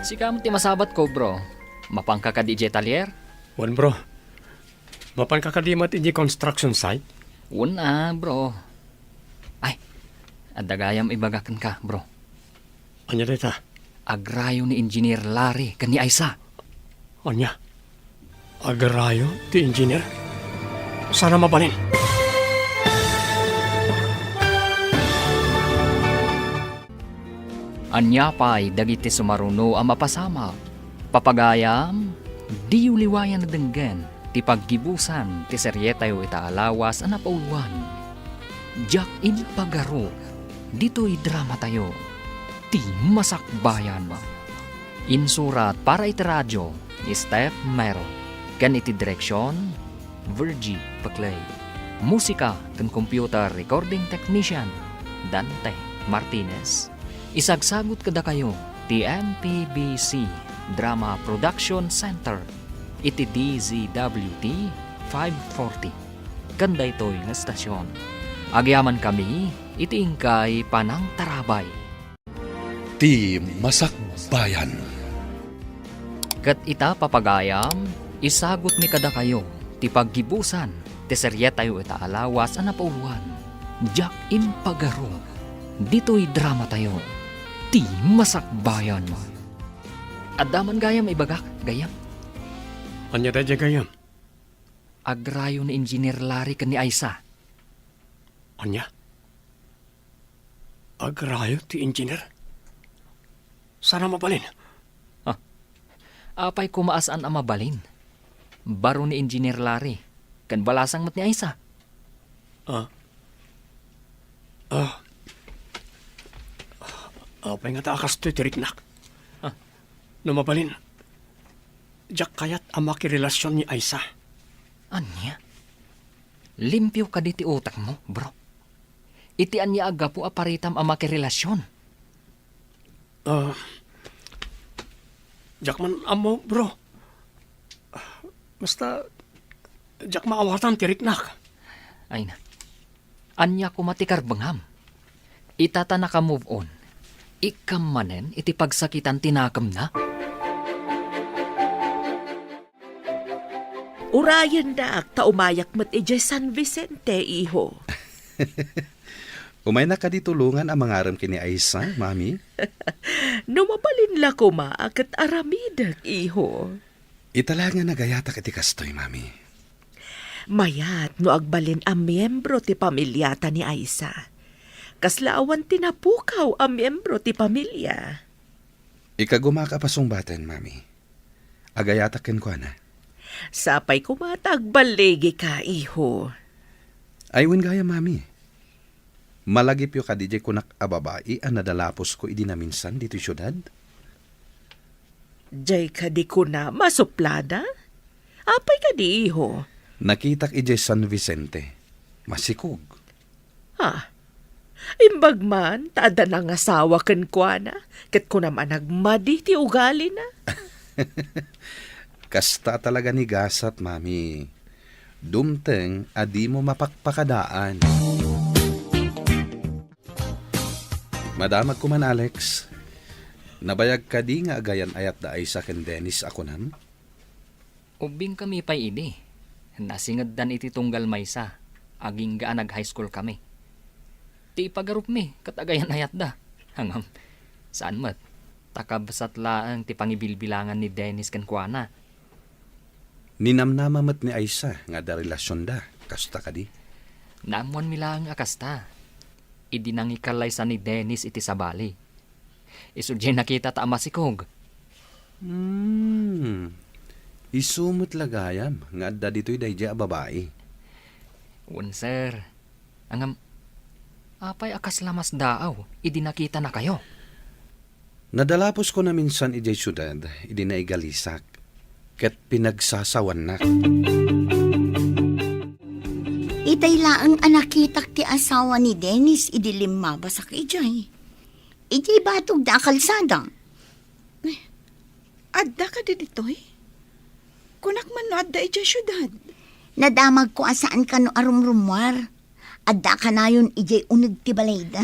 Sika mo ti masabat ko, bro. Mapangka ka di Talier? Wan bro, mapan kakadimat iti construction site? Una, bro. Ay, adagayam ibagakan ka, bro. Anya dita? Agrayo ni Engineer Larry kani Aisa. Anya? Agarayo ti engineer? Sana mabalin. Anya pa'y dagiti sumaruno ang mapasama. Papagayam, di uliwayan na denggen, ti paggibusan, ti seryetayo itaalawas ang napauluan. Jack in pagaro, dito'y drama tayo, ti masakbayan. Insurat para iti radyo, ni Steph Mero. Gan iti direksyon, Virgie Paclay. Musika kan computer recording technician, Dante Martinez. Isagsagot kada kayo, ti MPBC Drama Production Center, iti DZWT 540. Kanda ito'y nga stasyon. Agyaman kami, iti ingkay Panang Tarabay. Ti Masakbayan. Kat ita papagayam, isagot mi kada kayo, ti paggibusan, ti seryetayo itaalawas ang napauluan. Jack in pagaro, dito'y drama tayo, ti masakbayan. Adaman gayam ibagak, gayam. Anya dadya gayam? Agrayo ni Engineer Larry kani Aisa. Anya? Agrayo ti engineer? Sana mabalin. Apay kumaasaan ang mabalin. Baro ni Engineer Larry, kan balasang mat ni Aisa. Apay nga taakas to'y tiriknak. Mabalin, Jack kayat ang makirelasyon ni Aisa. Anya? Limpyo ka di ti utak mo, bro. Iti anya aga po aparitam ang makirelasyon. Jack man amo, bro. Basta, Jack maawatan tiriknak. Ay na. Anya ko matikar bangam. Itata na ka move on. Ikam manen iti pagsakitan tinakam na. Urayan da ta umayak mat ije San Vicente, iho. Umay na ka di tulungan ang mangaram kini Aisa, mami. No mabalin la ko maakat aramidak, iho. Itala nga nagayata kiti kastoy, mami. Mayat no agbalin ang miyembro ti pamilyata ni Aisa. Kaslaawan tinapukaw ang miyembro ti pamilya. Ikagumaka pasungbaten, mami. Agayata ken ko na. Sapay kumatagbalegi ka, iho. Aywin gaya, mami. Malagip yo ka DJ kunak ababai ang nadalapos ko idinaminsan dito syudad. Jay ka di ko na masuplada? Apay ka di, iho. Nakitak ije San Vicente. Masikog. Imbag man, taada ng asawa kan kwa na, kat ko naman nagmadi ti ugali na. Kasta talaga ni gasat, mami. Dumteng, adi mo mapakpakadaan. Madamag ko man, Alex. Nabayag ka di nga agayan ayat da ay sa ken Dennis ako nam? Ubing kami pa'y ini. Nasingad dan iti tunggal maysa. Aging gaan nag-high school kami. Ti ipagarup mi, katagayan ayat da. Hangam, saan mat? Takabasat laang ti pangibilbilangan ni Dennis kan kuana. Ninamnamamat ni Aisa nga da relasyon da. Kasta ka di? Namuan mi lang akasta. Idinangikalay sa ni Dennis iti sabali. Isudye nakita ta amasikog. Isumot lagayam nga adda dito'y dayja babae. Sir. Angam, apay akas lamas daaw, idinakita na kayo. Nadalapos ko na minsan ijay syudad, idinaigalisak. Ket pinagsasawan na. Itay laang anakitak ti asawa ni Dennis idilim mabasak ijay. Ijay batog da kalsada. Adda ka di ditoy? Kunak man no adda ija syudad. Nadamag ko asaan ka no arumrumwar. Adda ka na yun ijay unag ti balayda.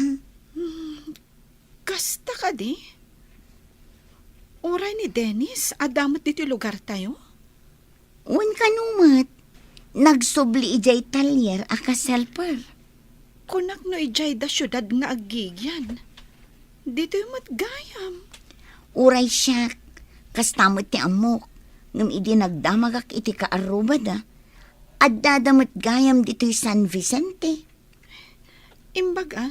Kasta ka di? Uray ni Dennis, adamot dito lugar tayo? Un kanumat. Nagsubli ijay talyer aka selper. Kunak no ijay da syudad nga agigyan. Dito yung matgayam. Uray siyak. Kastamot ti amok. Ngam idi nagdamagak iti kaarubada. Adda damot gayam dito'y San Vicente. Imbaga,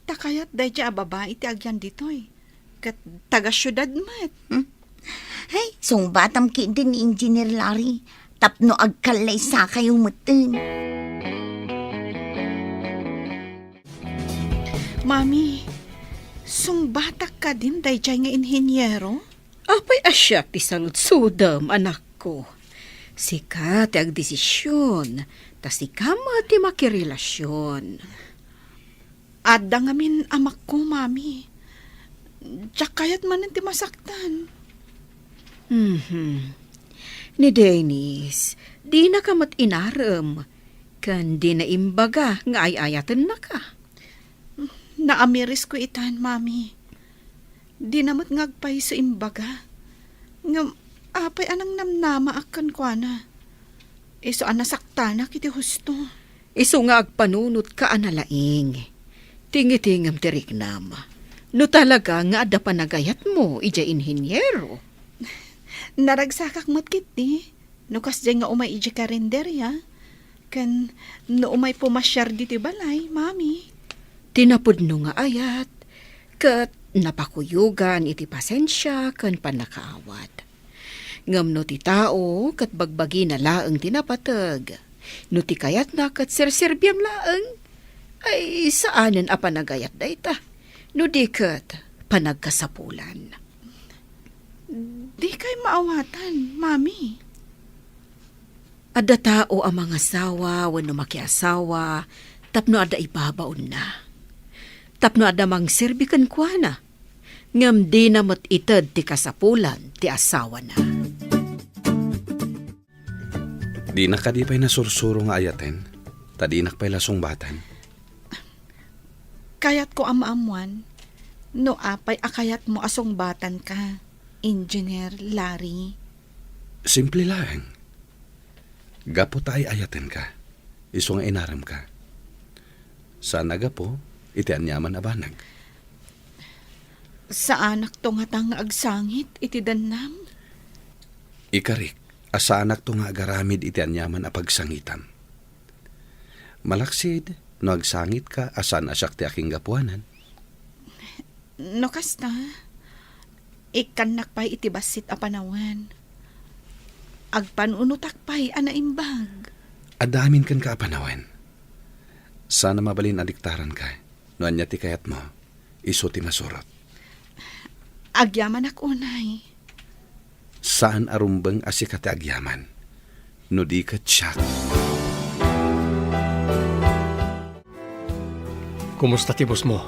takayat day dya babae ti agyan ditoy. Kat taga syudad mat. Ay, sung batam ki din ni Engineer Larry. Tapno agkalay sa kayo mutin. Mami, sung batak ka din day dya nga inhinyero? Apay asya ti saludsudam, anak ko. Sika ti agdesisyon, ta sika mo ti makirelasyon. Adda nga min amak ko, mami. Diyak kayat man ti masaktan. Ni Dennis, di na ka mat inaram. Kan di na imbaga nga ay-ayatan na ka. Naamiris ko itan, mami. Di namot ngagpay sa imbaga. Ngam, apay anang namnama akan kwa na. Iso anasaktanak iti husto. Iso nga agpanunot ka analaing. Tingitingam tirik nama. No talaga nga ada panagayat mo, ija inhinyero. Naragsakak mo't kiti. No kas dyan nga umay iji karinderya. Kan no umay pumasyar diti balay, mami. Tinapod no nga ayat. Kat napakuyugan iti pasensya kan panakaawat. Ngam no ti tao kat bagbagi na laeng tinapatag. No ti kayat na kat serserbyam laeng. Ay saanen a panagayat dayta. No di kat panagkasapulan. Di kay maawatan, mami. Ada tao ang mga asawa wano makiasawa tapno ada ibabaon na. Tapno ada mang serbikan kwa na. Ngam di na mat itad ti kasapulan ti asawa na. Di na ka di pa'y nasursuro nga ayaten. Tadi nak pa'y lasong batan. Kayat ko amaamuan. No apay akayat mo asong batan ka, Engineer Larry. Simple lang. Gapo tayo ayaten ka. Iso nga inaram ka. Sana gapo, iti anyaman abanag. Sa anak to nga tang agsangit, iti danam. Ikarik, asa anak to nga agaramid iti anyaman a pagsangitan. Malaksid, no agsangit ka, asan asyak ti aking gapuanan. No kasta, ikanak pa'y iti basit a panawan. Agpanunutak pa'y anaimbag. Adamin kan ka apanawan. Sana mabalin adiktaran ka. No anya ti kayat mo, iso ti masurot. Agyaman ako, unay. Saan arumbang asika ti agyaman? No di ka tiyak. Kumusta ti boss mo?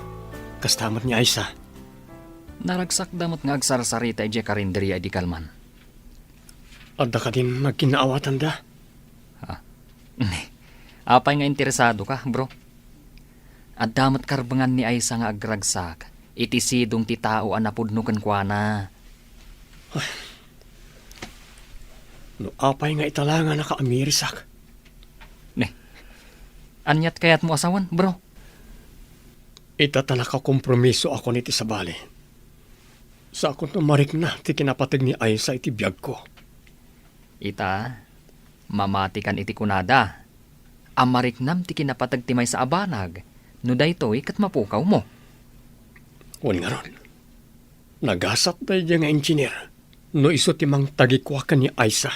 Kastamat ni Aisa. Naragsak damot nga agsarsarita ije karinderya di kalman. Adda ka din nagkinaawatan da. Apay nga interesado ka, bro. At damat karbangan ni Aisa nga agragsak, iti sidong ti tao anapudnukan kwa na. No apay nga italangan na kaamirisak. Anyat kayat mo asawan, bro? Itatala ka kompromiso ako niti sa bali. Sa akong tumarik na ti kinapatag ni Aisa iti biyag ko. Ita, mamatikan iti kunada. Amariknam ti kinapatag ti may sa abanag, no daytoy kat mapukaw mo. Wan nga ron. Nagasat tayo nga engineer. No iso ti mang tagikwakan ni Aisa.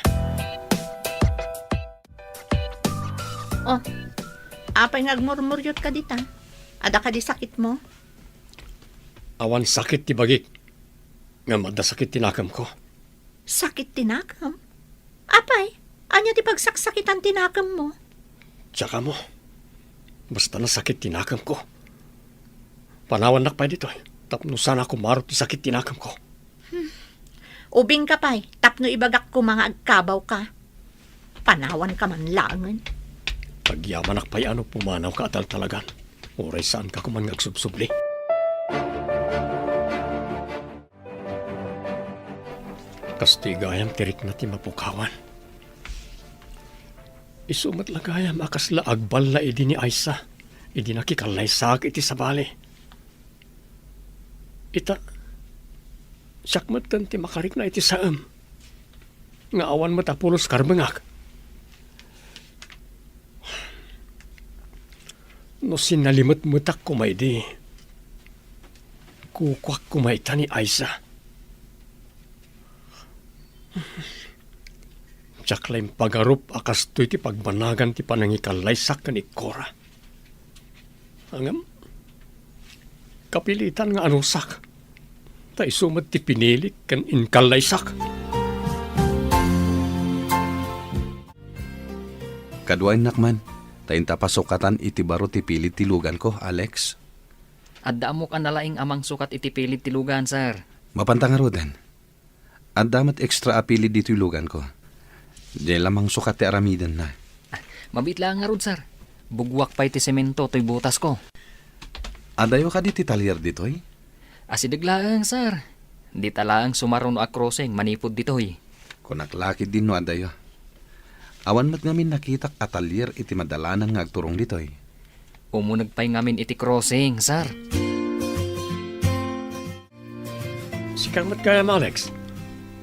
Oh, apay nga agmurmuryot ka dita. Ada ka di sakit mo? Awan sakit ti bagik. Nga madasakit tinakam ko. Sakit tinakam? Apay, anya ti pagsaksakitan tinakam mo? Tsaka mo, basta na sakit tinakam ko. Panawan nak pa dito. Tapno sana ako marot ti sakit tinakam ko. Ubing ka pa'y, tapno ibagak ko mga agkabaw ka. Panawan ka man langan. Pagyamanak pa'y ano pumanaw ka atal talagan. Oray saan ka kuman ngagsubsubli. Kastigayam tirik na ti mapukawan. Isumat lagayam akas la agbal la idi ni Aisa. Idi nakikalaisak iti sabali. Ita, sakmat kan ti makarik na iti saam. Nga awan matapulos karbengak. No sinalimot mutak kumay di. Kukwak kumay ta ni Aisa. Tsaklaim pagarup akas to iti pagbanagan ti panangikalaisak ka ni Cora. Angam, kapilitan nga anusak. Ta isumat ti pinilik kan inkalaisak. Kaduain nakman, tayin tapasukatan iti baro ti pilit tilugan ko, Alex. Adda mo ka nalaing amang sukat iti pilit tilugan, sir. Mapantangarodan. At damat extra apili dito ilugan ko. Di lamang sukat ti aramidan na. Mabit lang nga rod, sir. Bugwak pa iti semento to'y butas ko. Adayo ka di ti talyer ditoy? Asidaglaang, sir. Di talaang sumaron a crossing manipod ditoy. Kunaklakid din no adayo. Awan mat ngamin nakitak atalier iti madalanan nga agturong ditoy. Umunag pa'y ngamin iti crossing, sir. Sikamat kaya Alex.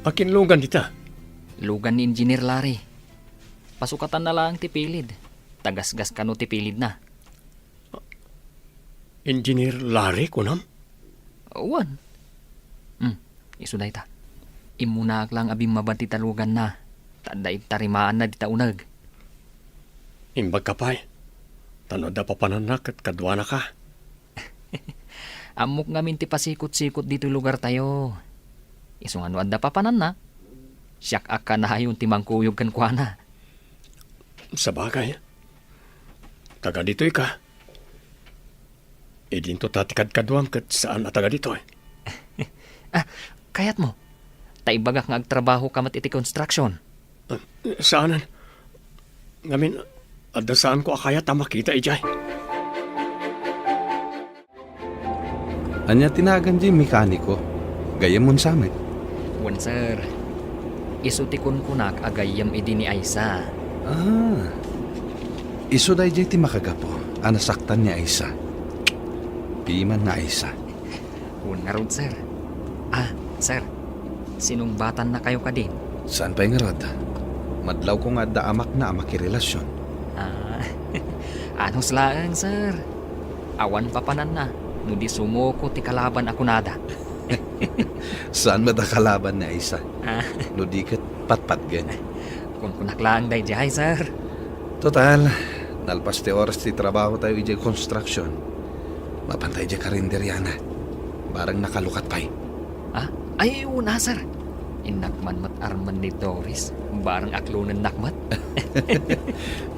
Akinlugan dita. Lugan ni Engineer Larry. Pasukatan na lang ti pilid. Tagasgas ka no ti pilid na. Engineer Larry kunam? Uwan. Isuday ta. Imunaak lang abing mabanti talugan na. Tadaib tarimaan na di taunag. Imbag ka pa'y. Tanod na papananak at kadwa na ka. Amok ngamin ti pasikot-sikot dito lugar tayo. Isong ano adda papanan na. Siyak aka na hayon ti mangkuyog kan kwa na. Sa bagay. Taga dito'y ka. E dinto tatikad kadwam kat saan na taga dito'y. Kayat mo. Taibagak nga agtrabaho kamat iti construction. Saanan? Ngamin, adda saan ko akaya tamakita ijay. Anya tinagan di mekaniko. Gayam mon samet. Wan sir. Isutikon kunak agayam idi ni Aisa. Iso day ti makagapo. Anasaktan ni Aisa. Piman na Aisa. Wan nga rod sir. Sir. Sinumbatan na kayo ka din. Saan pa yung rod? Madlaw ko nga da amak na amakirelasyon. Anos laang sir. Awan papanan na. No di sumuko ti kalaban ako nada. Saan madakalaban ni Aisa? No di kat patpat gan. Kung kunaklaan day jay sir. Total, nalpas ti oras ti trabaho tayo ijay construction. Mapantay jay karinderyana. Barang nakalukat pa'y. Ay, una sir. Inakman mat arman ni Doris. Barang aklunan nakmat.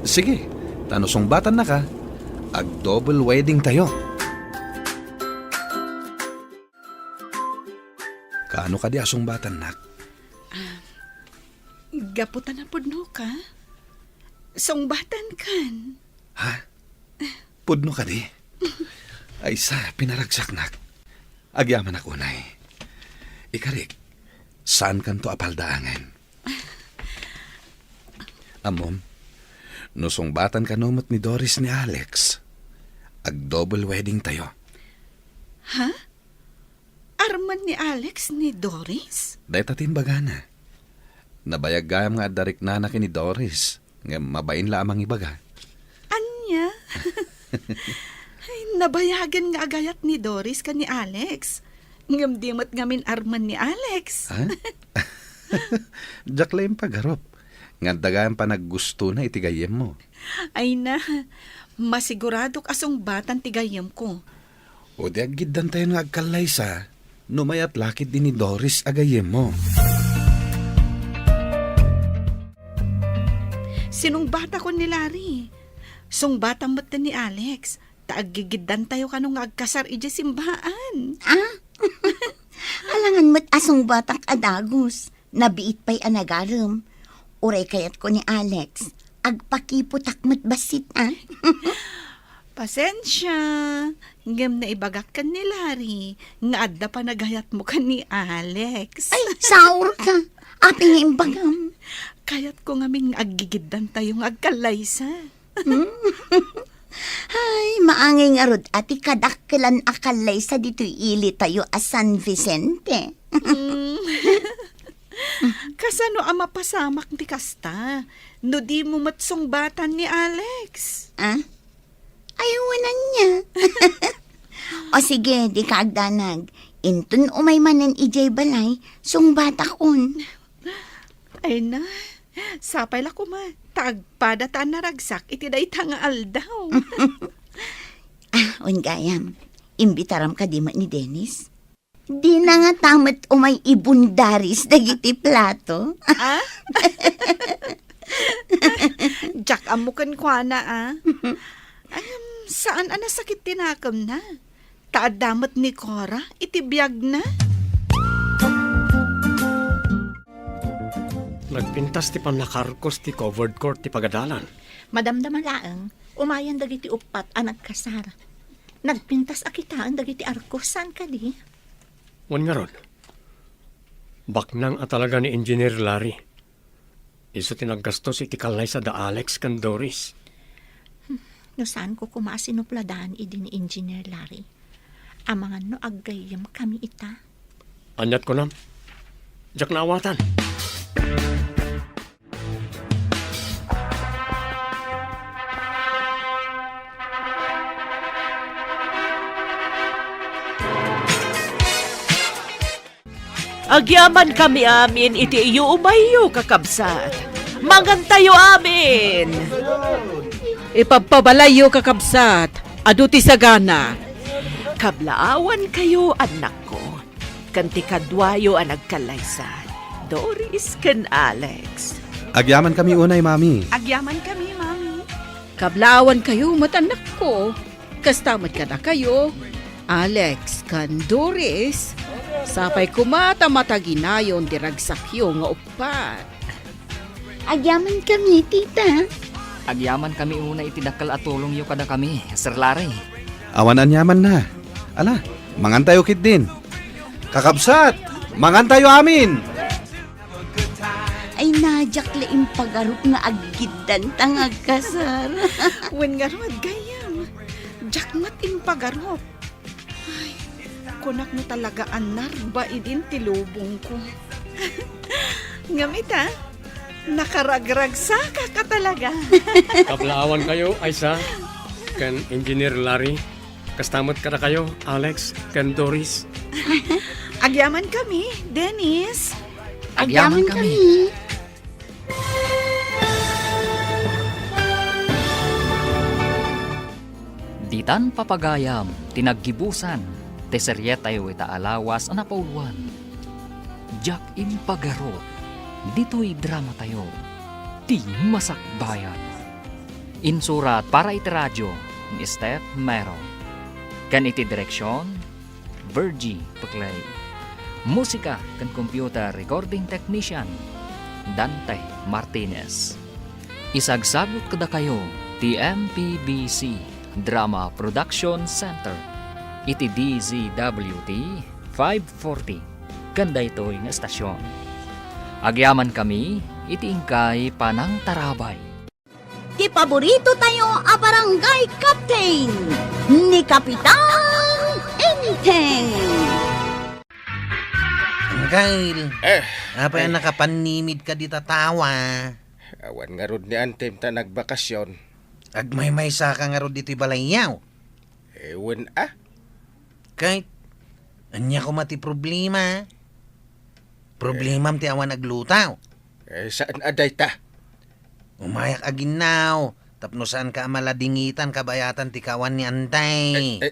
Sige, tanusong batan na ka. Ag-double wedding tayo. Kaano ka di asong batan nak? Gaputan na pudno ka. Songbatan kan. Ha? Pudno ka di? Ay sa, pinaragsak nak. Agyaman ako na eh. Ikarik, saan kan to apaldaangan? Amom, nusong batan ka numot ni Doris ni Alex. Ag-double wedding tayo. Ha? Arman ni Alex ni Doris? Dahil tatimbaga na. Nabayag gayam nga darik na ni Doris. Nga mabain lamang ibaga. Anya? Ay, nabayagan nga agayat ni Doris ka ni Alex. Ngamdimot ngamin arman ni Alex. Ha? Jakla yung pagharap. Nga dagaan pa naggusto na itigayem mo. Ay na, masigurado kasong batan tigayam ko. O di aggidan tayo nga agkalay sa. Numayat lakit din ni Doris agayem mo. Sinong bata ko ni Larry? Song bata mo't ni Alex. Taaggigidan tayo kanong agkasar ija simbaan. Alangan mo't Asong batak adagos, nabiit pa'y anagaram. Uray kayat ko ni Alex, agpakiputak basit Pasensya. Ngam na ibagak kan ni Larry. Nga adda pa nagayat mo kan ni Alex. Ay, saur ka. Aping imbagam. Kayat ko ngaming agigiddan tayong agkalaysa. Ay, maangay nga rod ati kadakkelan akalay sa dito'y ili tayo a San Vicente. Kasano ang mapasamak ni Kasta? No di mo matsong batan ni Alex. Ah? Ayawanan niya. O sige, di ka agdanag. Intun umay manan ijay balay, sung batakon. Ay na, sapay la ko ma. Tagpadataan na ragsak, iti day tanga aldaw. Ungayam, imbitaram ka di ma ni Dennis. Di na nga tamat umay ibundaris dagiti plato. Jack, amukan kwa na saan ana sakit tinakam na? Taadamat ni Cora, itibiyag na. Nagpintas ti panakarkos ti covered court ti pagadalan. Madamdama laeng, umayan dagiti upat ang nagkasar. Nagpintas akitaan dagiti arkosan ka di. Wan nga ron. Baknang at talaga ni Engineer Larry. Iso tinaggastos iti kalay sa da Alex kan Doris. No saan ko kumasinupladaan idi ni Engineer Larry. Amangan no aggayam kami ita. Anyat ko nam. Jak naawatan. Agyaman kami amin iti iyo umayo kakabsat. Mangantayo amin. Ipagpabalayo kakabsat, aduti sagana. Kablaawan kayo anak ko. Kanti kadwayo ang nagkalaysan. Doris ken Alex. Agyaman kami unay, mami. Agyaman kami, mami. Kablawan kayo matanak ko. Kastamat ka na kayo. Alex kan Doris. Sapay kumata mataginayon diragsakyo nga upat. Agyaman kami, tita. Agyaman kami una itidakal at tulong yu kada kami, Sir Larry. Awan anyaman na. Ala, mangantayo kit din. Kakabsat, mangantayo amin. Ay najak laing pagarup nga aggidan tangag kasar. Wen nga rod, gayam. Jack mating pagarop. Ay, kunak mo talaga anar ba idin tilubong ko. Ngamit nakaragragsa ka talaga. Kablaawan kayo, Aisa. Kan Engineer Larry. Kastamot ka na kayo, Alex. Kan Doris. Agyaman kami, Dennis. Agyaman kami. Ditan papagayam, tinaggibusan, teserye tayo itaalawas anapauluan. Jak impagarot, dito'y drama tayo, di masakbayan. Insurat para iti radyo, ni Steph Mero. Kan iti direksyon, Virgie Paclay. Musika kan computer recording technician, Dante Martinez. Isagsagot kada kayo, TMPBC Drama Production Center. Iti DZWT 540. Ganda ito yung estasyon. Agyaman kami, iti ingkay panang tarabay. Ti paborito tayo a barangay captain ni Kapitan Enteng. Kyle, apa yung nakapanimid ka di tatawa? Awan nga rod ni Antem ta nagbakasyon. Agmay-may sa ka nga ro dito'y balayaw. Ewan Kahit, anya ko mati problema. Problema ti awan aglutaw. Saan aday ta? Umayak aginaw. Tapno saan ka maladingitan kabayatan ti kawan ni Antay.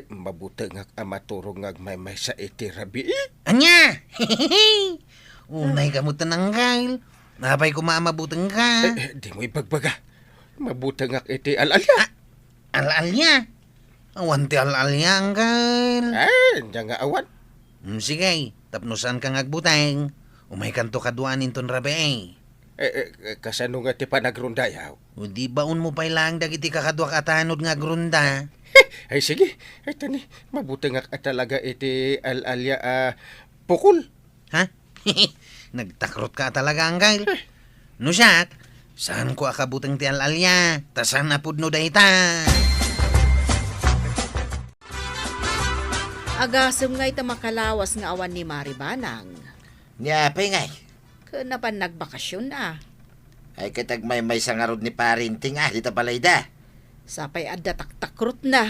Mabuti nga amaturong nga may sa itirabi. Anya! Unay ka mo tanang Kyle. Napay ko maamabutang ka. Di mo ibagbaga. Mabuti nga iti alalya. Alalya? Awan ti alalya, Kyle. Diyan nga awan. Sige, Tapnosan ka ngagbuteng. Umay kanto kaduan inton rabe Kasano nga ti panagrundayaw? O di baon mo pa ilang dagiti kakadwa katanod nga grunda. Ay sige, ay tani, mabuti nga talaga iti alalya pukul. Ha? Nagtakrot ka talaga, Angel. No siya, saan ko akabutang ti alalya? Tasan na pud no dayta. Agasem nga ita makalawas nga awan ni Maribanang. Nyapay ngay. Kana pa nagbakasyon na. Ay katag may sangarod ni parinting dita balayda. Sapay adda taktakrot na.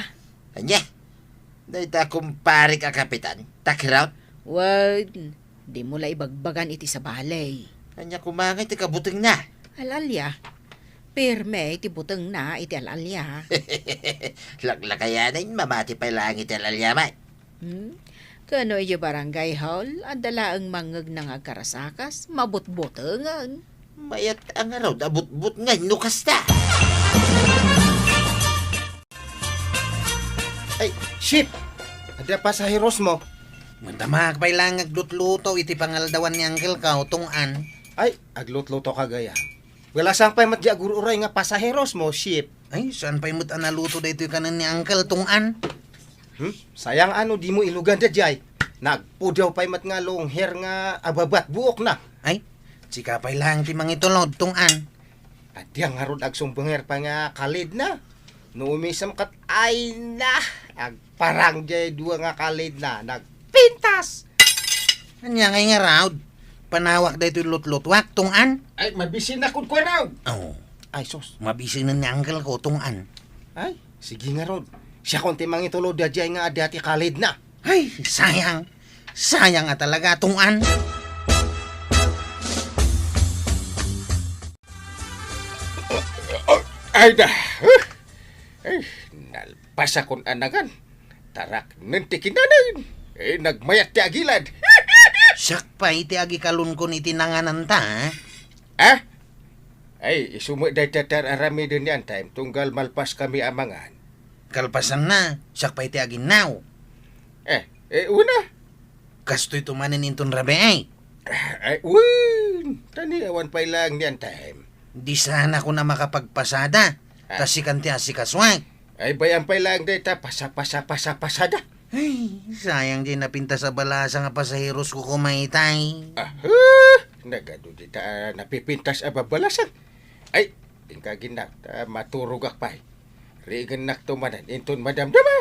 Anya? Dayta kumpare ka kapitan. Takraut. Wad, di mo la ibagbagan iti sa balay. Anya kumangay ti kabuting na. Alalya. Pirme iti buteng na iti alalya. Laklakayanin mamati pa lang iti alalyaman. Kano iti barangay hall, adala ang mangag ng agkarasakas, mabutbutengan. Mayat ang araw, abut-but nga, nukas ta. Ay, ship! Ada pasaheros mo. Mantamag pa ilang agdutluto iti pangaldawan ni Uncle ka utungan. Ay, aglutluto ka gaya. Wala sang pa'y madyagururay nga pasaheros mo, ship. Ay, saan pa'y mo't analuto dito kanan ni Uncle tungan? Sayang ano, di mo ilugan da jay. Nagpudaw pa'y mat nga long hair nga ababat buok na. Ay, sika pa'y lang ti mangitulod tungan. At yang harod agsumbangher pa nga kalid na. No umisam kat ay na. Agparang jay dua nga kalid na. Nagpintas! Anya ngay nga raw, panawak dito lutlutwak tungan. Ay, mabisin na kung kwa raw. Oh, Ay, sos. mabisi na ni Uncle ko tungan. Ay, sige nga rod. Siya konti mangitulod da jay nga adati kalid na. Ay, sayang. Sayang nga talaga tungan. Ay da. Ay, nalpas akong anagan. Tarak nantikin na nun. Nagmayat ti agilad. Siyak pa iti agi kalunkon iti nanganan ta, ha? Ah? Ay, isumo da arami din yan time. Tunggal malpas kami amangan. Kalpasan na, siyak pa iti agi now. Una. Kasto'y tumanin inton rabe ay. Ay, win. Tani, awan pa ilang yan time. Di sana ko na makapagpasada. Kasi kanti asikaswag. Ay, bayan pa ilang data. Pasada. Ay, sayang din napinta sa balasa nga pasaheros ko kumaitay. Nagado dita napipintas ababalasan. Ay, tingkagin na. Maturugak pa. Rigan nak tumanan. Inton madamdama.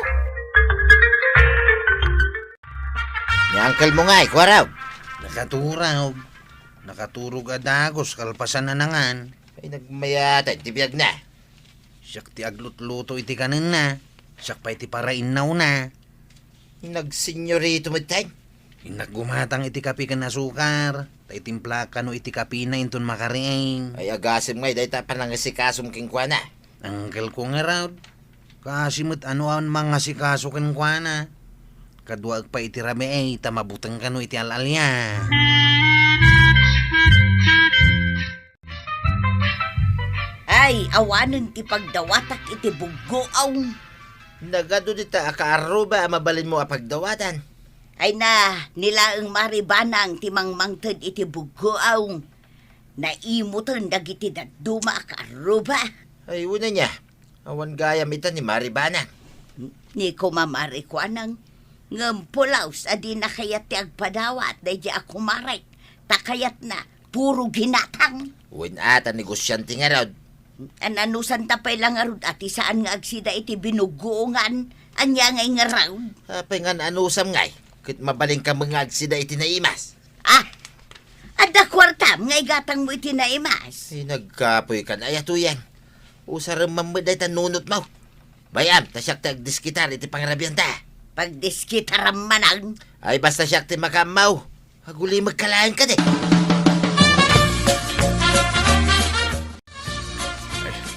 Ni uncle mo ngay, kwaraw. Nakaturog adagos kalpasan na nangan. Ay nagmayatan, tibiyag na. Siyak ti aglutluto iti kanin na. Siyak pa iti parainaw na. Nagsenyorito mo tayo. Naggumatang iti kapi ka na sukar. Tay timpla ka no iti kapi na inton makariing. Ay agasim ngay, dahil ta panangasikasom king kwa na. Angkel ko nga raw. Kasi mo't ano ang mga sikaso kin kwa na. Kaduag pa iti rame tamabutang ka no iti alalya. Ay, awanon ti pagdawatak iti buggoaw. Nagado dita akaaruba mabalin mo apagdawatan. Ay na, nila ang maribanang ti mangmangtad iti buggoaw. Naimutan dagiti daduma akaruba. Ay una niya, awan gayam ita ni Maribana. Ni ko mamarikwanang ngampulaws adi na kayat ti agpadawat da di ako maray. Takayat na, puro ginatang. Uwin ata negosyante nga raw. Ananusan tapay lang arud ati saan nga agsida iti binuguungan. Anya ngay nga raw. Apay nga anusam ngay, kit mabaling ka mga agsida iti naimas. Ada kwartam ngay gatang mo iti naimas. Ay nagkapoy ka na ayatuyan. Usarang mamaday tanunot mo. Bayam, tasyak tagdiskitar iti pangarabiyan ta. Pagdiskitaram manang. Ay basta siyak ti makamaw. Aguli magkalaan ka de.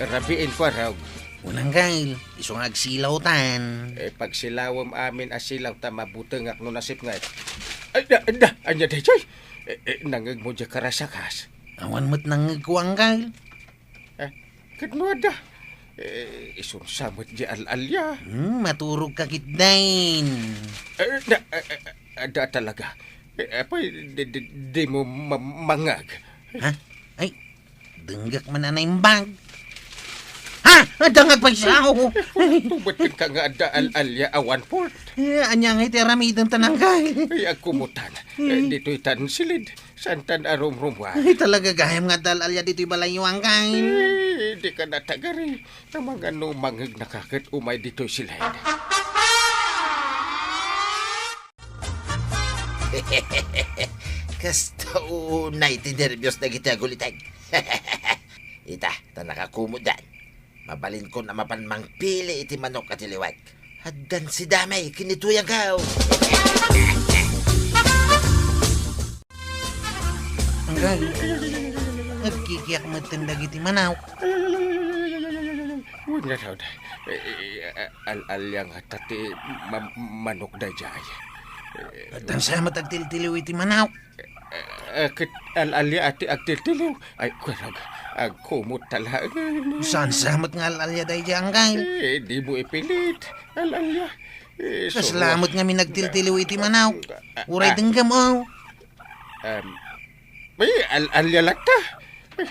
Rabiin pa raw. Unang gail, isong agsilawtan. Pagsilawam amin asilaw tamabuteng ak no nasip nga. Anya day chay. Nangag mo dya karasakas. Awan mo't nangagkuang gail. Kadno ada. Isong samot dya alalya. Maturog ka kitdain. Ada talaga. Di mo mangag. Ha? Ay, denggak man na yung bag. Ha? Dangag pa siya. Tubot ka nga ada al-alya awan port. Anya nga itiramidang tanangkay. Ay, agkumutan. Dito'y tan silid. Santan arum-rumwa. Ay, talaga gayam nga dal-alya dito'y balayuang kay. Di ka natagari. Ang mga numangag nakakit umay dito'y silid. Kasta unay ti nervyos na kita gulitag. Ita, ta nakakumudan. Mabalin ko na mapanmang pili iti manok at iliwag. Haddan si damay, kinituyang kao. Angay, nagkikiyak mo tindag iti manaw. Huwag na raw. Al-alya nga tati manok da jay. At ang sama tagtil-tiliw iti manaw. Kit al-alya ati agtil-tiliw. Ay, kurag. Agkumot talaga. Saan samat nga al-alya dahi di angay? Di mo ipilit. Al-alya. Kaslamot nga minagtil-tiliw iti manaw. Uray denggam o. Ay, al-alya lang ta.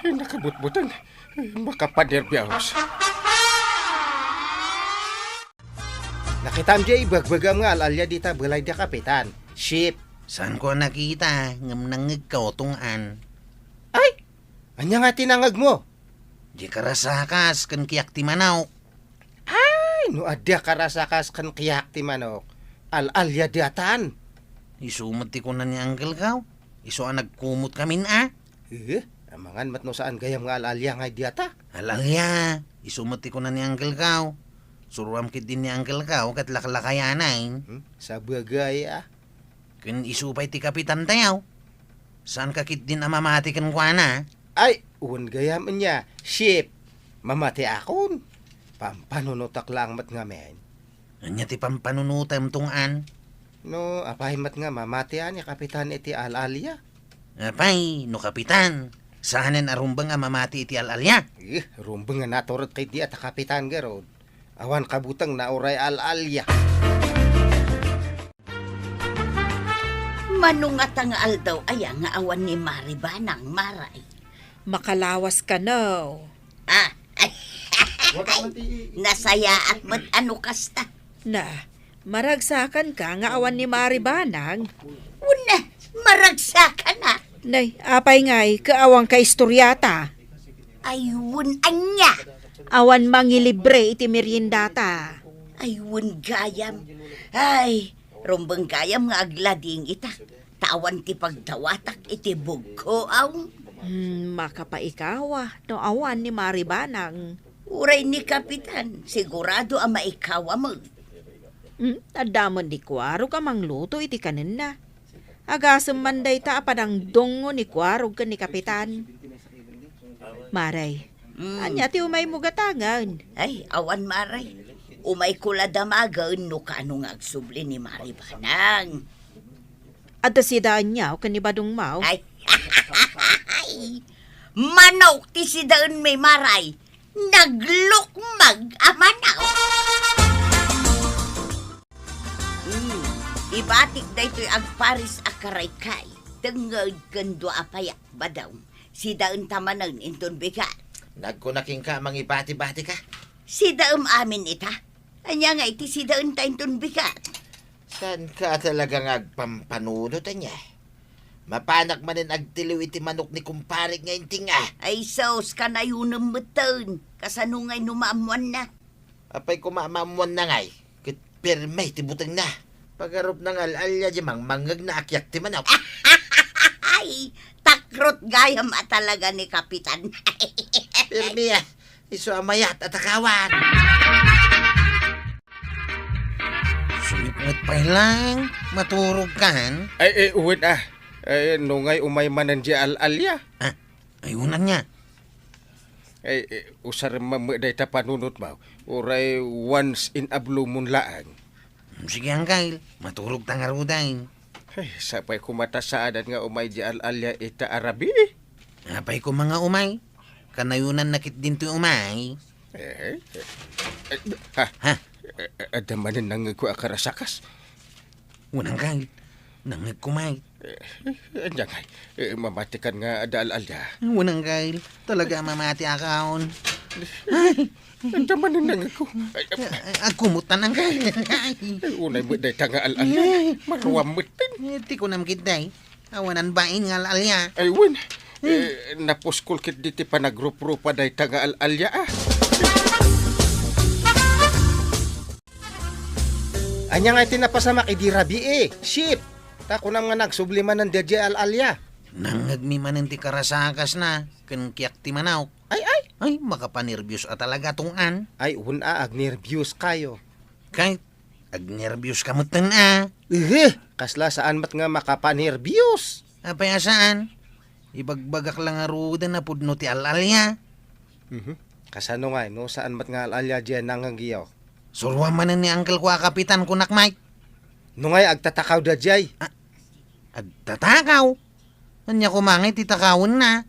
Nakabutbutan. Makapaderbyaos. Nakitam jay bagbagam nga al-alya dita balay da kapitan. Ship. Saan ko nakita? Ngam nangig ka otungan. Ay! Anya nga tinangag mo? Di karasakas kan kiyak ti manaw. Ay! No adya karasakas kan kiyak ti manok. Al-alya diatan. Isumot ti kunan ni Uncle Kaw. Iso ang nagkumot kamin Amangan mat no saan gayam nga al-alya nga diata. Al-alya. Isumot ti kunan ni Uncle Kaw. Suruam kit din ni Uncle Kaw kat laklakayanay. Sa bagay Kun isupay ti kapitan tayaw. Saan kakit din amamati kan kuana? Ay, uwan gayam niya. Ship. Mamati akon. Pampanunutak lang mat nga men. Anya ti pampanunutam tungan. No, apay mat nga mamatian ya kapitan iti al-alya. Apay, no kapitan. Saanen arumbang nga mamati iti al-alya? Rumbang nga naturot kay di at kapitan garod. Awan kabutang na oray al-alya. Manungat ang aldaw ay nga awan ni Maribanang maray. Makalawas ka no. Nasaya at mat ano kasta. Na, maragsakan ka nga awan ni Maribanang. Una, maragsakan na. Nay, apay nga'y kaawang ka istoryata. Ayun anya. Awan mangilibre iti meriendata. Ayun gayam. Ay, rumbang gayam nga aglading ita. Tawan ti pagdawatak iti bugko aw. Makapaikawa no awan ni Maribanang. Uray ni kapitan, sigurado ang maikawa mo. Adamon di kwaro ka mangluto iti kanin na. Agasam manday ta apadang dongo ni kwaro ka ni kapitan. Maray, anya ti umay mo gatangan. Ay, awan maray. Umay kula damagan no kanong agsubli ni Maribanang. At si daan niya o kanibadong mau. Ay, manok ti si daan may maray. Naglukmag amanaw. Ibatik da ito'y agparis akaraykay. Tengad kando apayak badaw. Si daan tamanan inton bigat. Nagkunaking ka, mangibati-bati ka. Si daam amin ita. Anya nga iti si daan ta inton bigat. Saan ka talagang agpampanunod niya? Mapanak manin agtiliw iti manok ni kumparik ngayon tinga. Ay sos ka na yun ang matan. Kasanungay numaamuan na. Apay kumamamuan na ngay. Kit pirmay tibutang na. Pagarup ng al-alya di mangmangag na akyak ti manok. Ay, takrot gayam at talaga ni kapitan. Pirmi iso amayat at akawan. Sumipngat pa lang. Maturog kan. Ay, uwin Ay, nungay umay manan di al-alya. Ayunan niya. Ay, usar mamaday ta panunot mo. Uray once in a blue moon laang. Sige angkay, maturog tangarudain. Ay, sapay kumatasaadan nga umay di al-alya ita arabi. Apay ko mga umay. Kanayunan nakit din to umay. Adamanin nang ko akarasakas. Unang kay, nangag kumay. Anya ngay, mamatikan nga adaalalya. Unang Kyle, talaga mamati akaon. Ang tamanin lang ako. Agkumutan ang Kyle. Unay mo day tanga alalya. Maruwamutin. Ti ko namkit day. Awanan bain nga alalya. Ay, wen. Napuskol kit diti pa nagrup-rupa day tanga alalya Anya nga tinapasamak idirabi Ship. Tako nam nga nagsubliman ng DJ alalya. Nangagmi man ti karasakas na. Kan kiyak ti manaw. Ay, makapanervyos at talaga tungan. Ay, una agnervyos kayo. Kahit agnervyos ka mo na. Kasla saan mat nga makapanervyos? Apaya saan? Ibagbagak lang nga ruda na pudno ti alalya. Kasano nga, no? Saan mat nga alalya dyan nangangiyaw? Surwa man ni Uncle ko kapitan kunak Mike. No ngay, agtatakaw da jay. Agtatakaw? Anya kumangit itakawon na.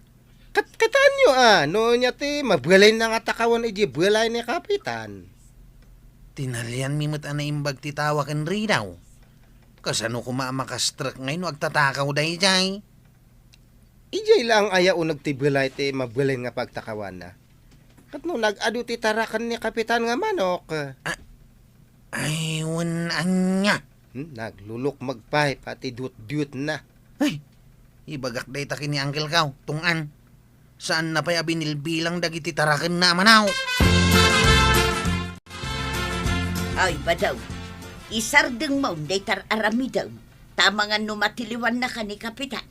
Kataan nyo no niya ti, mabulay na nga takawan iji, bulay ni kapitan. Tinalian mi mat ana imbag titawa ken ridaw. Kasano kumamakastrak ngayon agtatakaw day jay. Ijay lang aya unag ti bulay ti, mabulay nga pagtakawan na. Kat no nag-adu ti tarakan ni kapitan nga manok. Ay, anya. Naglulok magpay, pati dut-dut na. Ay, ibagak day takin ni Uncle Kaw, tungan. Saan na pa'y binilbilang dagiti tarakan na manaw? Ay, badaw. Isardeng mo, day arami daw. Tama nga numatiliwan na ka ni kapitan.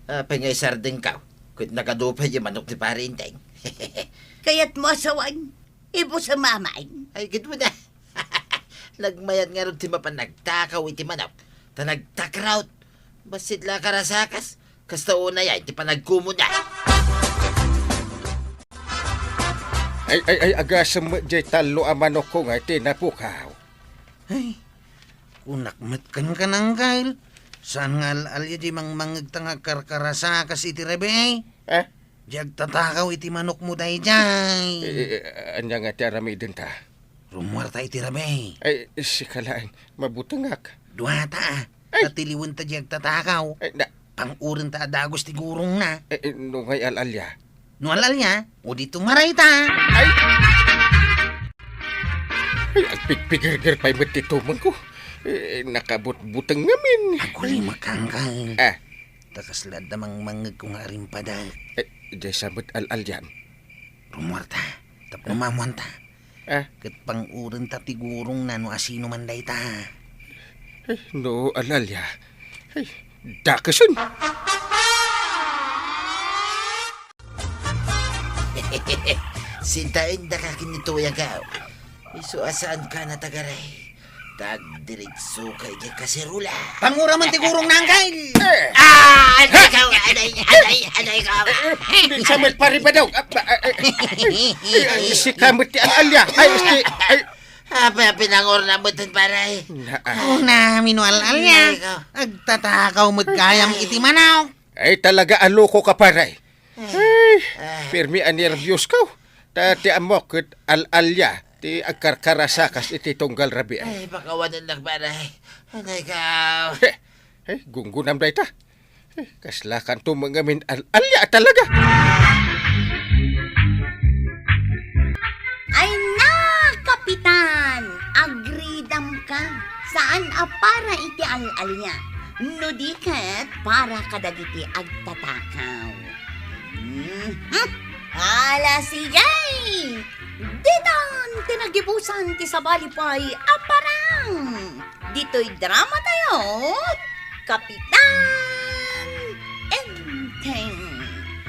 Pangay sarding ka. Kut nakadupay yung manok ni parinteng. Kaya't mo asawan, ibo sa mamain. Ay, gito mo na. Nagmayat nga rin ti mapanagtakaw iti manok. Ta nagtakraut. Basit la karasakas. Kasta una yan, ti panagkumo na. Ay, agasam mo jay talo ang manok ko nga, tinapukaw. Ay, kunakmat kan ka nang Kyle. Saan nga alalya di mang mangagtanga karkarasakas iti rebe? Diag tatakaw iti manok mo day jay. Anya nga ti arami din ta. Rumuarta iti rebe. Ay, sikalaan, mabutangak. Duhata, tatiliwan ta diag tatakaw. Pangurin ta adagos ti gurong na. No ngay alalya. No alalya, o dito maray ta. Ay, agpigpigir pa'y matitumang ko. Nakabut-butang ngamin. Aguli makangkang. Takaslad namang mangag kong aring padal. Diyan sabot al-alyan. Rumuarta, tapno mamuan ta. Kat pangurin ta tigurong na no asino man day ta. No, alalya. Ay, dakasan. Sintain da ka kinituya ka. Iso asaan ka na tagaray. Tagdiritso kay di kasirula. Pangura man tigurong nang Kyle. Aday ka, aday ka. Di samil pari pa daw. Si kamot ti alalya. Ay. Apa pinangor na buton paray. Na minual alya. Agtatakaw magkayam iti manaw. Ay talaga aloko ka paray. Ay, firmi anirvyos ko. Ti amok al-alya. Ti agkarkarasakas iti tunggal rabi. Ay, pakawanan lang paray. Aday ka. Gunggunam da ita. Kaslakan tumangamin al-alya talaga. Ay na, kapitan! Agridam ka. Saan para iti al-alya? No di ket para kadagiti agtatakaw. Ala sigay! Ditan tinagibusan ti sabalipay aparang. Dito'y drama tayo. Kapitan Enteng.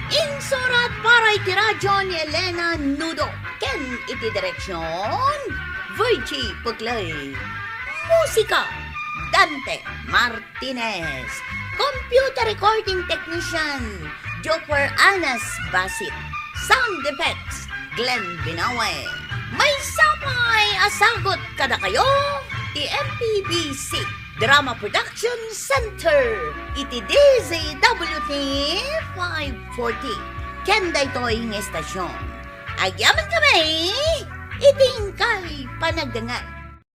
Insurat para iti radyo ni Elena Nudo. Ken iti direksyon Virgie Puglay. Musika Dante Martinez. Computer recording technician Joker Anas Basit. Sound effects Glenn Binawe. May sapay asagot kada kayo ti MPBC Drama Production Center iti DZWT 540 Kenda ito'y ng estasyon. Ayaman kami iting kay panagdangan.